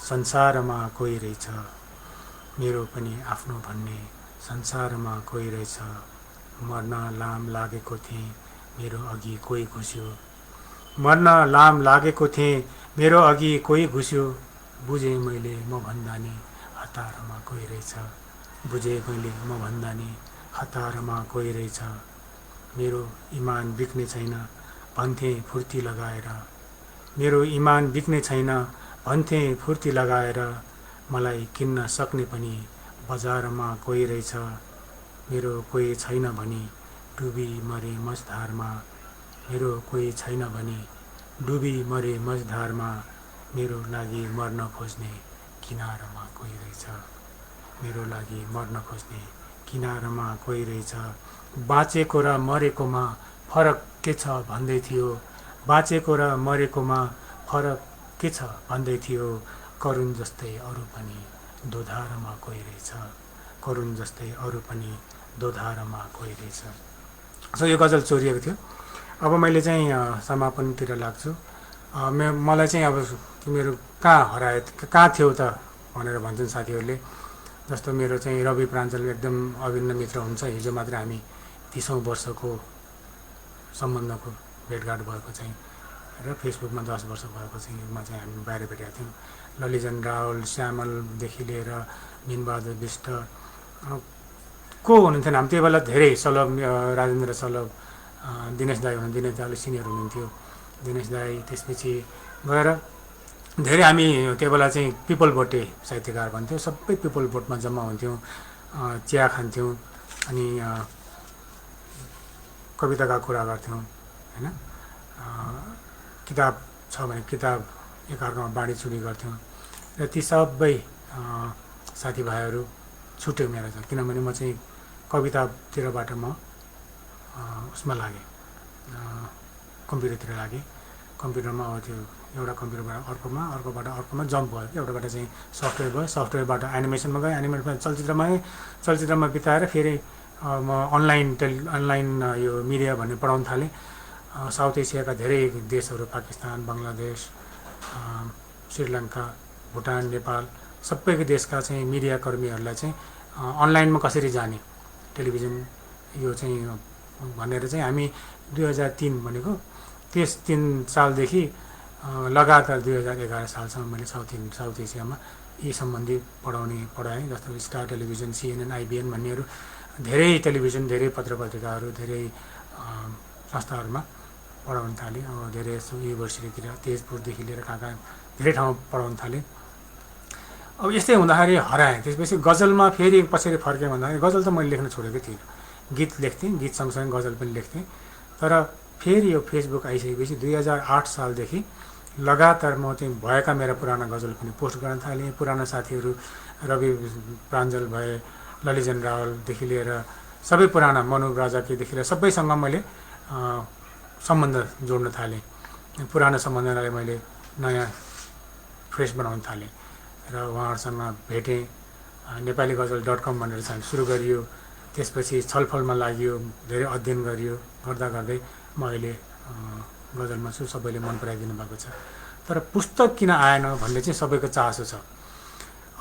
संसारमा कोही रहेछ, मेरो पनि आफ्नो भन्ने संसारमा कोही रहेछ, मर्न लाम लागेको थिएँ मेरो अघि कोही घुस्यो, मर्न लाम लागेको थिएँ मेरो अघि कोही घुस्यो, बुझेँ मैले म भन्दा नि हतारमा कोही रहेछ, बुझेँ मैले म भन्दा नि हतारमा कोही रहेछ, मेरो इमान बिक्ने छैन भन्थे फुर्ती लगाएर, मेरो इमान बिक्ने छैन भन्थे फुर्ती लगाएर, मलाई किन्न सक्ने पनि बजारमा कोही रहेछ, मेरो कोही छैन भनी डुबी मरे मझधारमा, मेरो कोही छैन भनी डुबी मरे मझधारमा, मेरो लागि मर्न खोज्ने किनारमा कोही रहेछ, मेरो लागि मर्न खोज्ने किनारमा कोही रहेछ, बाँचेको र मरेकोमा फरक के छ भन्दै थियो, बाँचेको र मरेकोमा फरक के छ भन्दै थियो, करुण जस्तै अरू पनि दोधारमा कोही रहेछ, करुण जस्तै अरू पनि दोधारमा कोही रहेछ। सो यो गजल चोरिएको थियो। अब मैले चाहिँ समापनतिर लाग्छु। मलाई चाहिँ अब मेरो कहाँ हरायो, कहाँ थियो त भनेर भन्छन् साथीहरूले। जस्तो मेरो चाहिँ रवि प्राञ्जल एकदम अभिन्न मित्र हुन्छ। हिजो मात्र हामी 30औं वर्षको सम्बन्धको भेटघाट भएको चाहिँ र फेसबुकमा 10 वर्ष भएको चाहिँ चाहिँ हामी बाहिर भेटेका थियौँ। ललिजन रावल, श्यामलदेखि लिएर मिनबहादुर विष्ट को हुनुहुन्थेन। हामी त्यो बेला धेरै सलभ, राजेन्द्र सलभ, दिनेश दाई हुनुहुन्थ्यो। दिनेश दाई अलिक सिनियर हुनुहुन्थ्यो। दिनेश दाई त्यसपछि गएर धेरै हामी त्यो बेला चाहिँ पिपल बोटे साहित्यकार भन्थ्यौँ। सबै पिपल बोटमा जम्मा हुन्थ्यौँ, चिया खान्थ्यौँ अनि कविताका कुरा गर्थ्यौँ होइन। किताब छ भने किताब एकअर्कामा बाँडीचुँडी गर्थ्यौँ र ती सबै साथीभाइहरू छुट्यो मेरो चाहिँ। किनभने म चाहिँ कवितातिरबाट म उसमा लागेँ, कम्प्युटरतिर लागेँ। कम्प्युटरमा अब त्यो एउटा कम्प्युटरबाट अर्कोमा जम्प भयो कि। एउटाबाट चाहिँ सफ्टवेयर भयो, सफ्टवेयरबाट एनिमेसनमा गएँ, एनिमेसनमा चलचित्रमा बिताएर फेरि म अनलाइन यो मिडिया भन्ने पढाउन थालेँ। साउथ एसियाका धेरै देशहरू, पाकिस्तान, बङ्गलादेश, श्रीलङ्का, भुटान, नेपाल सबैको देशका चाहिँ मिडियाकर्मीहरूलाई चाहिँ अनलाइनमा कसरी जाने, टेलिभिजन यो चाहिँ भनेर चाहिँ हामी 2003 भनेको 3 सालदेखि लगातार 2011 सालसम्म मैले साउथ एसियामा यी सम्बन्धी पढाएँ। जस्तो स्टार टेलिभिजन, CNN, IBN भन्नेहरू धेरै टेलिभिजन, धेरै पत्रपत्रिकाहरू, धेरै संस्थाहरूमा पढाउन थालेँ। अब धेरै यस्तो युनिभर्सिटीतिर तेजपुरदेखि लिएर कहाँ धेरै ठाउँमा पढाउन थालेँ। अब यस्तै हुँदाखेरि हराएँ। त्यसपछि गजलमा फेरि पछाडि फर्केँ भन्दाखेरि गजल त मैले लेख्न छोडेकै थिइनँ। गीत लेख्थेँ, गीत सँगसँगै गजल पनि लेख्थेँ। तर फेरि यो फेसबुक आइसकेपछि 2008 सालदेखि लगातार म चाहिँ भएका मेरा पुराना गजल पनि पोस्ट गर्न थालेँ। पुराना साथीहरू रवि प्राञ्जल भए, ललिजन रावलदेखि लिएर सबै पुराना मनु राजाकीदेखि लिएर सबैसँग मैले सम्बन्ध जोड्न थालेँ। पुरानो सम्बन्धलाई मैले नयाँ फ्रेस बनाउन थालेँ र उहाँहरूसँग भेटेँ। नेपालीगजल.com भनेर चाहिँ सुरु गरियो। त्यसपछि छलफलमा लाग्यो, धेरै अध्ययन गरियो। गर्दै म अहिले गजलमा छु। सबैले मन पराइदिनु भएको छ। तर पुस्तक किन आएन भन्ने चाहिँ सबैको चासो छ।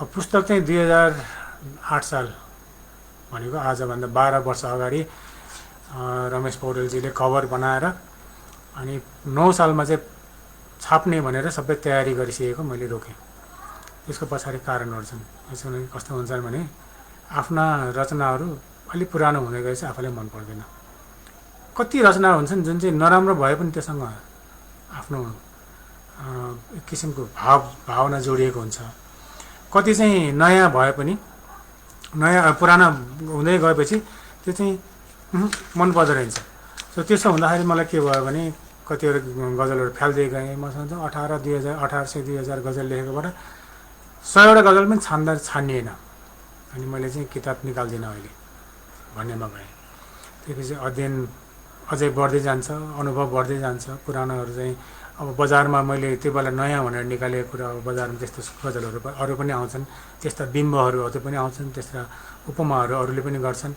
अब पुस्तक चाहिँ 2008 साल भनेको आजभन्दा 12 वर्ष अगाडि रमेश पौडेलजीले कभर बनाएर अनि 9 सालमा चाहिँ छाप्ने भनेर सबै तयारी गरिसकेको मैले रोकेँ। त्यसको पछाडि कारणहरू छन्। यसमा कस्तो हुन्छ भने आफ्ना रचनाहरू अलिक पुरानो हुँदै गएपछि आफूलाई मन पर्दैन। कति रचनाहरू हुन्छन् जुन चाहिँ नराम्रो भए पनि त्योसँग आफ्नो एक किसिमको भावना जोडिएको हुन्छ। कति चाहिँ नयाँ भए पनि पुराना हुँदै गएपछि त्यो चाहिँ मन पर्दो रहेछ। सो त्यसो हुँदाखेरि मलाई के भयो भने कतिवटा गजलहरू फ्याल्दै गएँ। मसँग 2000 गजल लेखेकोबाट 100वटा गजल पनि छानिएन। अनि मैले चाहिँ किताब निकाल्दिनँ अहिले भन्नेमा गएँ। त्यसपछि अध्ययन अझै बढ्दै जान्छ, अनुभव बढ्दै जान्छ। पुरानोहरू चाहिँ अब बजारमा मैले त्यो बेला नयाँ भनेर निकालेको कुरा अब बजारमा त्यस्तो गजलहरू अरू पनि आउँछन्, त्यस्ता बिम्बहरू अझै पनि आउँछन्, त्यस्ता उपमाहरू अरूले पनि गर्छन्।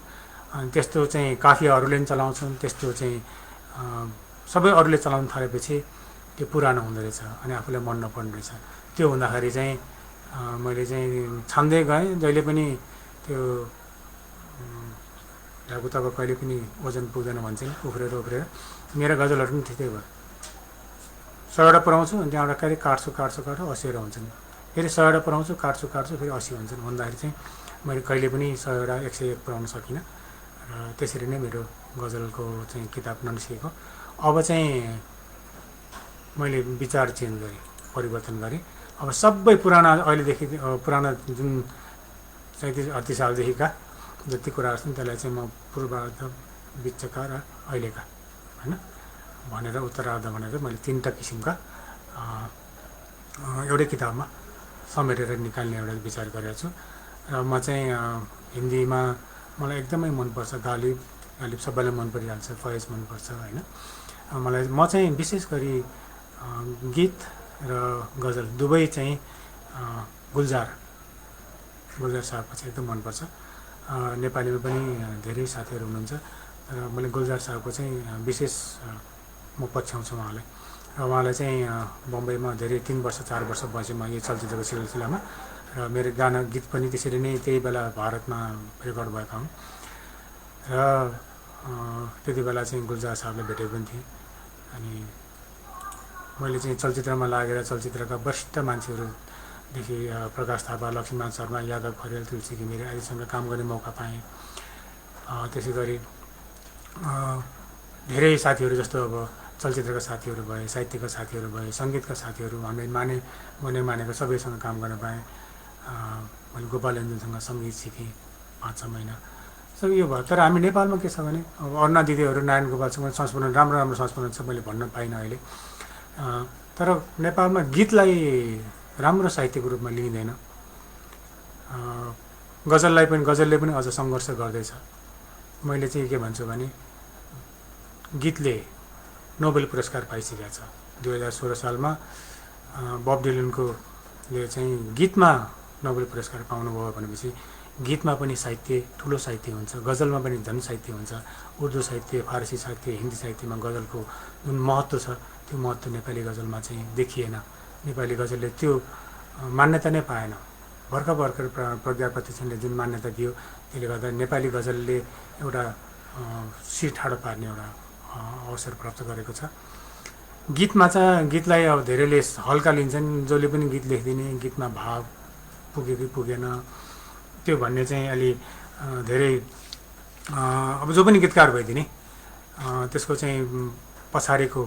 अनि त्यस्तो चाहिँ काफिया अरूले पनि चलाउँछन्। त्यस्तो चाहिँ सबै अरूले चलाउन थालेपछि त्यो पुरानो हुँदो रहेछ अनि आफूलाई मन नपर्ने रहेछ। त्यो हुँदाखेरि चाहिँ मैले चाहिँ छान्दै गएँ। जहिले पनि त्यो ढाकुताको कहिले पनि ओजन पुग्दैन भन्छन्, उफ्रेर मेरा गजलहरू पनि ठिकै भयो। 100वटा पुऱ्याउँछु अनि त्यहाँबाट कहिले काट्छु 80वटा हुन्छन्। फेरि 100वटा पुऱ्याउँछु काट्छु फेरि 80 हुन्छन् भन्दाखेरि चाहिँ मैले कहिले पनि 100वटा 101 पुऱ्याउन सकिनँ। र त्यसरी नै मेरो गजलको चाहिँ किताब ननिस्केको। अब चाहिँ मैले विचार चेन्ज गरेँ, परिवर्तन गरेँ। अब सबै पुराना अहिलेदेखि पुराना जुन 37-38 सालदेखिका जति कुराहरू छन् त्यसलाई चाहिँ म पूर्वार्ध, बिचका र अहिलेका होइन भनेर उत्तरार्ध भनेर मैले 3टा किसिमका एउटै किताबमा समेटेर निकाल्ने एउटा विचार गरेको छु। र म चाहिँ हिन्दीमा मलाई एकदमै मनपर्छ गालिब सबैलाई मन परिहाल्छ, फयज मनपर्छ होइन। म चाहिँ विशेष गरी गीत र गजल दुवै चाहिँ गुलजार साहबको चाहिँ एकदम मनपर्छ। नेपालीमा पनि धेरै साथीहरू हुनुहुन्छ र मैले गुलजार साहबको चाहिँ विशेष म पछ्याउँछु उहाँलाई। र उहाँलाई चाहिँ बम्बईमा धेरै 3 वर्ष 4 वर्ष बसेँ म यो चलचित्रको सिलसिलामा। र मेरो गाना गीत पनि त्यसरी नै त्यही बेला भारतमा रेकर्ड भएका हुन् र त्यति बेला चाहिँ गुलजार साहबले भेटेको पनि थिएँ अनि मैले चाहिँ चलचित्रमा लागेर चलचित्रका वरिष्ठ मान्छेहरूदेखि प्रकाश थापा, लक्ष्मीमान शर्मा, यादव खरेल, तुलसी घिमिरे आदिसँग काम गर्ने मौका पाएँ। त्यसै गरी धेरै साथीहरू जस्तो अब चलचित्रका साथीहरू भए, साहित्यका साथीहरू भए, सङ्गीतका साथीहरू हामीले मानेको सबैसँग काम गर्न पाएँ। मैले गोपाल एन्जुनसँग सङ्गीत सिकेँ 5-6 महिना। सब यो भयो। तर हामी नेपालमा के छ भने अब अरुणा दिदीहरू, नारायण गोपालसँग संस्मरण राम्रो संस्मरण छ, मैले भन्न पाइनँ अहिले। तर नेपालमा गीतलाई राम्रो साहित्यको रूपमा लिइँदैन। गजलले पनि अझ सङ्घर्ष गर्दैछ। मैले चाहिँ के भन्छु भने गीतले नोबेल पुरस्कार पाइसकेको छ। 2016 सालमा बब डिलनले चाहिँ गीतमा नोबेल पुरस्कार पाउनुभयो भनेपछि गीतमा पनि साहित्य ठुलो साहित्य हुन्छ, गजलमा पनि झन् साहित्य हुन्छ। उर्दू साहित्य, फारसी साहित्य, हिन्दी साहित्यमा गजलको जुन महत्त्व छ त्यो महत्त्व नेपाली गजलमा चाहिँ देखिएन। नेपाली गजलले त्यो मान्यता नै पाएन। भर्खर प्रज्ञा प्रतिष्ठानले जुन मान्यता दियो त्यसले गर्दा नेपाली गजलले एउटा शिर ठाडो पार्ने एउटा अवसर प्राप्त गरेको छ। गीतलाई अब धेरैले हल्का लिन्छन्, जसले पनि गीत लेखिदिने, गीतमा भाव पुग्यो कि पुगेन त्यो भन्ने चाहिँ अलि धेरै अब जो पनि गीतकार भइदिने त्यसको चाहिँ पछाडिको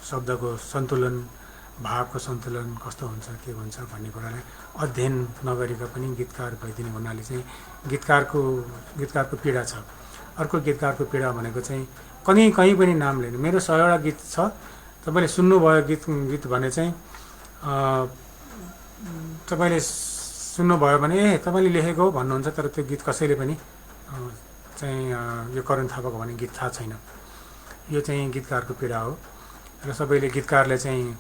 शब्दको सन्तुलन, भावको सन्तुलन कस्तो हुन्छ, के हुन्छ भन्ने कुरालाई अध्ययन नगरेका पनि गीतकार भइदिने हुनाले चाहिँ गीतकारको पीडा छ। अर्को गीतकारको पीडा भनेको चाहिँ कहीँ पनि नाम लिनु। मेरो 100वटा गीत छ, तपाईँले सुन्नुभयो गीत भने चाहिँ तपाईँले सुन्नुभयो भने तपाईँले लेखेको हो भन्नुहुन्छ, तर त्यो गीत कसैले पनि चाहिँ यो करण थापाको भन्ने गीत थाहा छैन। यो चाहिँ गीतकारको पीडा हो। र सबैले गीतकारले चाहिँ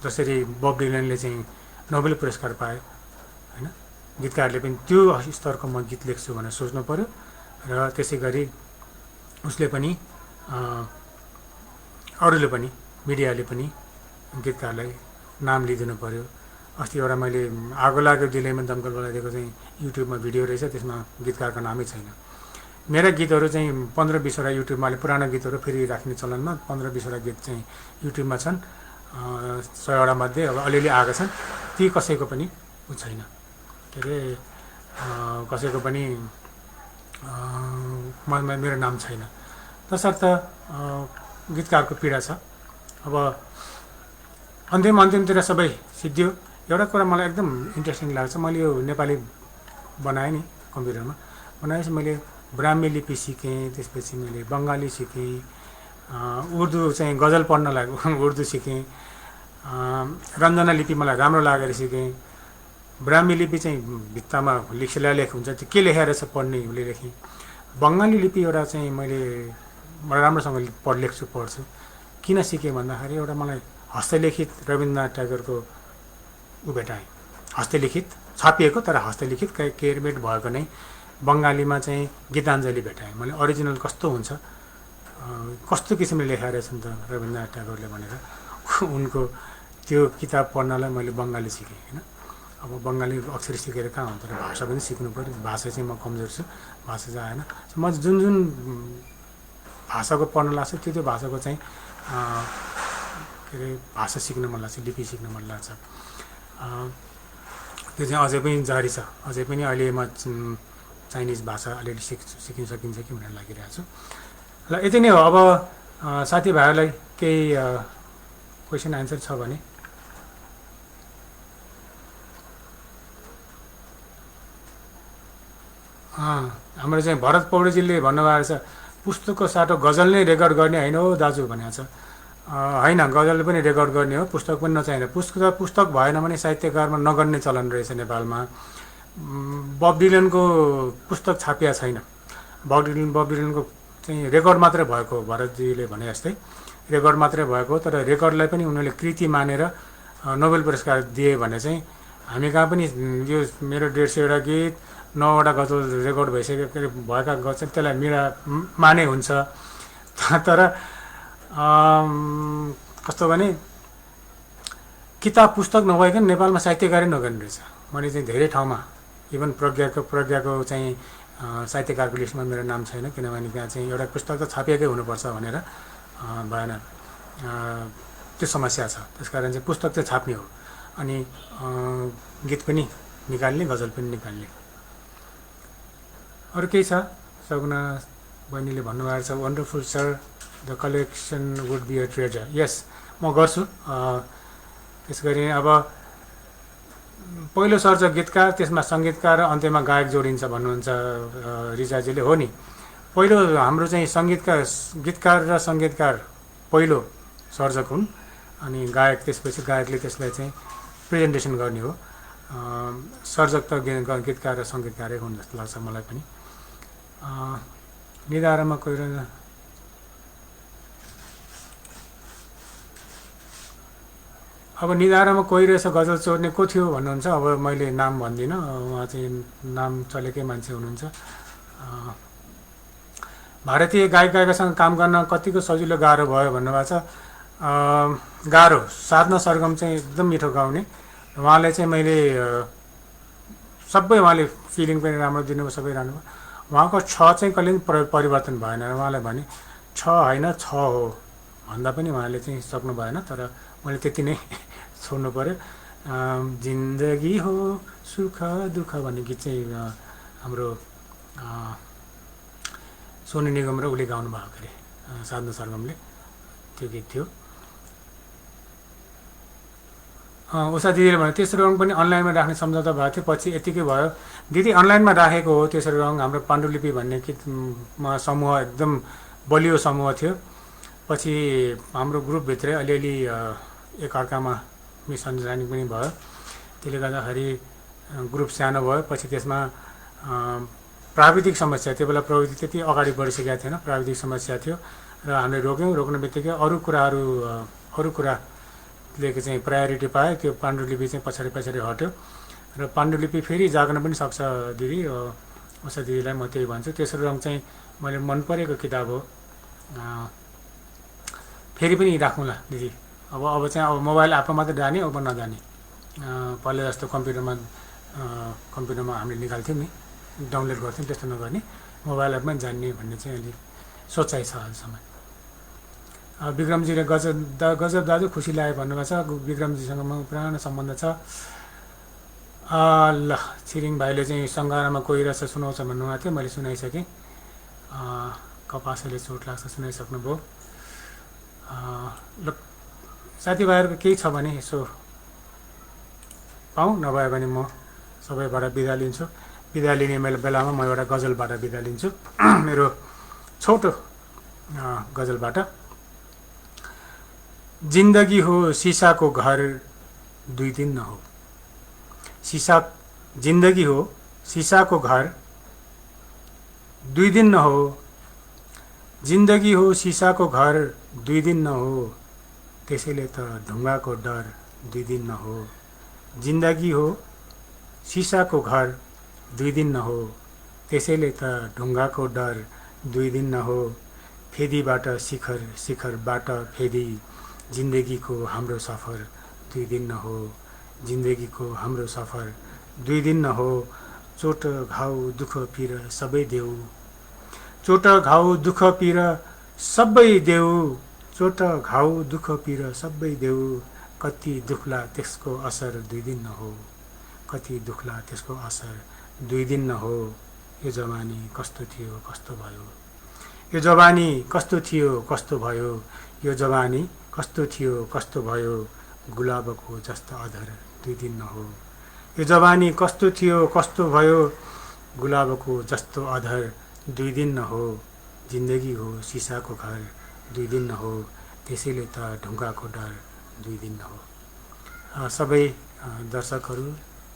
जसरी बब डिलनले चाहिँ नोबेल पुरस्कार पाए होइन, गीतकारले पनि त्यो स्तरको म गीत लेख्छु भनेर सोच्नु पर्यो। र त्यसै गरी उसले पनि अरूले पनि, मिडियाले पनि गीतकारलाई नाम लिइदिनु पर्यो। अस्ति एउटा मैले आगो लाग्यो दिलैमा दमकल गलाइदिएको चाहिँ युट्युबमा भिडियो रहेछ, त्यसमा गीतकारको नामै छैन। मेरा गीतहरू चाहिँ 15-20वटा युट्युबमा पुरानो गीतहरू फेरि राख्ने चलनमा 15-20वटा गीत चाहिँ युट्युबमा छन्। 100वटा मध्ये अब अलिअलि आएका छन्। ती कसैको पनि छैन, के अरे कसैको पनि मेरो नाम छैन। तसर्थ गीतकारको पीडा छ। अब अन्तिमतिर सबै सिद्धियो। एउटा कुरा मलाई एकदम इन्ट्रेस्टिङ लाग्छ, मैले यो नेपाली बनाएँ नि कम्प्युटरमा, बनाएपछि मैले ब्राह्मी लिपि सिकेँ, त्यसपछि मैले बङ्गाली सिकेँ, उर्दू चाहिँ गजल पढ्नलाई उर्दू सिकेँ, रञ्जना लिपि मलाई राम्रो लागेर सिकेँ। ब्राह्मी लिपि चाहिँ भित्तामा शिलालेख हुन्छ, त्यो के लेखेर रहेछ पढ्ने उसले लेखेँ। बङ्गाली लिपि एउटा चाहिँ मैले राम्रोसँग पढ्छु। किन सिकेँ भन्दाखेरि एउटा मलाई हस्तलिखित रविन्द्रनाथ ट्यागोरको भेटाएँ। हस्तलिखित छापिएको तर हस्तलिखित केयरमेड भएको नै बङ्गालीमा चाहिँ गीताञ्जली भेटाएँ। मैले अरिजिनल कस्तो हुन्छ, कस्तो किसिमले लेखाएर रहेछ नि त रविन्द्रनाथ ट्यागोरले भनेर उनको त्यो किताब पढ्नलाई मैले बङ्गाली सिकेँ होइन। अब बङ्गाली अक्षर सिकेर कहाँ हुन्छ र भाषा पनि सिक्नु पऱ्यो। भाषा चाहिँ म कमजोर छु, भाषा चाहिँ आएन। म जुन भाषाको पढ्न लाग्छ त्यो भाषाको चाहिँ के अरे भाषा सिक्न मन लाग्छ, लिपि सिक्न मन लाग्छ। त्यो चाहिँ अझै पनि जारी छ। अझै पनि अहिले म चाइनिज भाषा अलिअलि सिकिन सकिन्छ कि भनेर लागिरहेको छु। ल यति नै हो। अब साथीभाइहरूलाई केही क्वेसन एन्सर छ भने हाम्रो चाहिँ भरत पौडेलजीले भन्नुभएको छ पुस्तकको साटो गजल नै रेकर्ड गर्ने होइन हो दाजु भनेको छ। होइन, गजल पनि रेकर्ड गर्ने हो, पुस्तक पनि नचाहिने। पुस्तक भएन भने साहित्यकारमा नगर्ने चलन रहेछ नेपालमा। बब डिलनको पुस्तक छापिया छैन। बब डिलनको चाहिँ रेकर्ड मात्रै भएको, भरतजीले भने जस्तै रेकर्ड मात्रै भएको, तर रेकर्डलाई पनि उनीहरूले कृति मानेर नोबेल पुरस्कार दिए भने चाहिँ हामी कहाँ पनि यो मेरो 150वटा गीत 9वटा गजल रेकर्ड भएका गजल त्यसलाई माने हुन्छ। तर कस्तो भने किताब पुस्तक नभइकन नेपालमा साहित्यकारै नगर्ने रहेछ। मैले चाहिँ धेरै ठाउँमा इभन प्रज्ञाको चाहिँ साहित्यकारको लिस्टमा मेरो नाम छैन, किनभने त्यहाँ चाहिँ एउटा पुस्तक त छापिएकै हुनुपर्छ भनेर भएन, त्यो समस्या छ। त्यसकारण चाहिँ पुस्तक चाहिँ छाप्ने हो, अनि गीत पनि निकाल्ने, गजल पनि निकाल्ने। अरू केही छ? सगुना बहिनीले भन्नुभएको छ wonderful sir, the collection would be a treasure. Yes, म गर्छु। त्यस गरी अब पहिलो सर्छ गीतकार, त्यसमा सङ्गीतकार र अन्त्यमा गायक जोडिन्छ भन्नुहुन्छ रिजाजीले। हो नि, पहिलो हाम्रो चाहिँ गीतकार र सङ्गीतकार पहिलो सर्जक हुन्, अनि गायक त्यसपछि गायकले त्यसलाई चाहिँ प्रेजेन्टेसन गर्ने हो। सर्जक त गीतकार र सङ्गीतकारै हुन् जस्तो लाग्छ मलाई पनि। निधारमा कोही अब निधारमा कोही रहेछ गजल चोर्ने को थियो भन्नुहुन्छ। अब मैले नाम भन्दिनँ, उहाँ चाहिँ नाम चलेकै मान्छे हुनुहुन्छ। भारतीय गायक गायिकासँग काम गर्न कतिको सजिलो गाह्रो भयो भन्नुभएको छ। गाह्रो, साधना सरगम चाहिँ एकदम मिठो गाउने उहाँले चाहिँ, मैले सबै उहाँले फिलिङ पनि राम्रो दिनुभयो, सबै राम्रो भयो। उहाँको छ चाहिँ कहिले पनि परिवर्तन भएन। उहाँलाई भने छ होइन छ हो भन्दा पनि उहाँले चाहिँ सक्नु भएन, तर मैले त्यति नै छोड्नु पऱ्यो। जिन्दगी हो सुख दुःख भन्ने गीत चाहिँ हाम्रो सोनु निगम र उसले गाउनु भएको अरे, साधना सरगमले, त्यो गीत थियो। उषा दिदीले भने तेस्रो रङ पनि अनलाइनमा राख्ने सम्झौता भएको थियो, पछि यतिकै भयो। दिदी अनलाइनमा राखेको हो तेस्रो रङ। हाम्रो पाण्डुलिपि भन्ने गीतमा समूह एकदम बलियो समूह थियो। पछि हाम्रो ग्रुपभित्रै अलिअलि एकअर्कामा मिसअन्डरस्ट्यान्डिङ पनि भयो, त्यसले गर्दाखेरि ग्रुप सानो भयो। पछि त्यसमा प्राविधिक समस्या, त्यो बेला प्रविधि त्यति अगाडि बढिसकेको थिएन, प्राविधिक समस्या थियो र हामीले रोक्नु बित्तिकै अरू कुराले चाहिँ प्रायोरिटी पायो। त्यो पाण्डुलिपि चाहिँ पछाडि हट्यो र पाण्डुलिपि फेरि जाग्न पनि सक्छ दिदी। उषा दिदीलाई म त्यही भन्छु। तेस्रो रङ चाहिँ मैले मन परेको किताब हो, फेरि पनि राखौँला दिदी। अब चाहिँ अब मोबाइल एपमा मात्रै जाने, अब नजाने। पहिला जस्तो कम्प्युटरमा हामीले निकाल्थ्यौँ नि, डाउनलोड गर्थ्यौँ, त्यस्तो नगर्ने, मोबाइल एपमा जान्ने भन्ने चाहिँ अलिक सोचाइ छ अहिलेसम्म। विक्रमजीले गजब दाजु खुसी लाग्यो भन्नुभएको छ। विक्रमजीसँग म पुरानो सम्बन्ध छ। ल, छिरिङ भाइले चाहिँ सङ्गारामा कोही रहेछ सुनाउँछ भन्नुभएको थियो, मैले सुनाइसकेँ। कपासले चोट लाग्छ सुनाइसक्नुभयो। ल, साथीभाइहरूको केही छ भने यसो पाऊँ, नभए भने म सबैबाट बिदा लिन्छु। बिदा लिने बेलामा म एउटा गजलबाट बिदा लिन्छु, मेरो छोटो गजलबाट। जिन्दगी हो सिसाको घर दुई दिन न हो। जिन्दगी हो सिसाको घर दुई दिन न हो। जिन्दगी हो सिसाको घर दुई दिन न हो, त्यसैले त ढुङ्गाको डर दुई दिन न हो। जिन्दगी हो सिसाको घर दुई दिन न हो, त्यसैले त ढुङ्गाको डर दुई दिन न हो। फेदीबाट शिखरबाट फेदी, जिन्दगीको हाम्रो सफर दुई दिन न हो। जिन्दगीको हाम्रो सफर दुई दिन न हो। चोट घाउ दुःख पीर सबै देऊ। चोट घाउ दुःख पीर सबै देऊ। चोट घाउ दुःख पीर सबै देऊ। कति दुख्ला त्यसको असर दुई दिन न हो। कति दुख्ला त्यसको असर दुई दिन न हो। यो जवानी कस्तो थियो कस्तो भयो। यो जवानी कस्तो थियो कस्तो भयो। यो जवानी कस्तो थियो कस्तो भयो। गुलाबको जस्तो अधर दुई दिन न हो। यो जवानी कस्तो थियो कस्तो भयो। गुलाबको जस्तो अधर दुई दिन न हो। जिन्दगी हो सिसाको घर दुई दिन न हो, त्यसैले त ढुङ्गाको डर दुई दिन न हो। सबै दर्शकहरू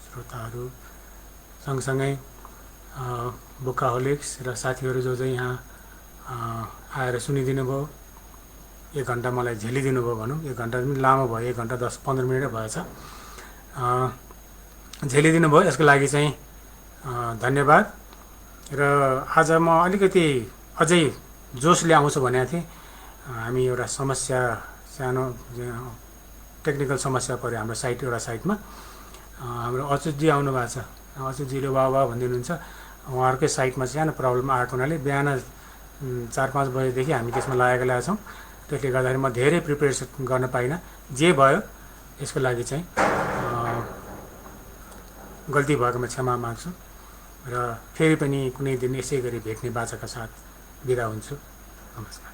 श्रोताहरू सँगसँगै बुकाहोलिक्स र साथीहरू जो चाहिँ यहाँ आएर सुनिदिनु भयो, 1 घन्टा मलाई झेलिदिनु भयो भनौँ। 1 घन्टा पनि लामो भयो, 1 घन्टा 10-15 मिनटै भएछ। झेलिदिनु भयो, यसको लागि चाहिँ धन्यवाद। र आज म अलिकति अझै जोसले आउँछु भनेको थिएँ। हामी एउटा समस्या सानो टेक्निकल समस्या पऱ्यो हाम्रो एउटा साइटमा। हाम्रो अच्युतजी आउनु भएको छ, अच्युतजीले वाह भन्दै हुनुहुन्छ। उहाँहरूकै साइटमा सानो प्रब्लम आएको हुनाले बिहान 4-5 बजेदेखि हामी त्यसमा लागेका छौँ। त्यसले गर्दाखेरि म धेरै प्रिपेरेसन गर्न पाइनँ। जे भयो यसको लागि चाहिँ गल्ती भएकोमा क्षमा माग्छु र फेरि पनि कुनै दिन यसै गरी भेट्ने बाचाका साथ बिदा हुन्छु। नमस्कार।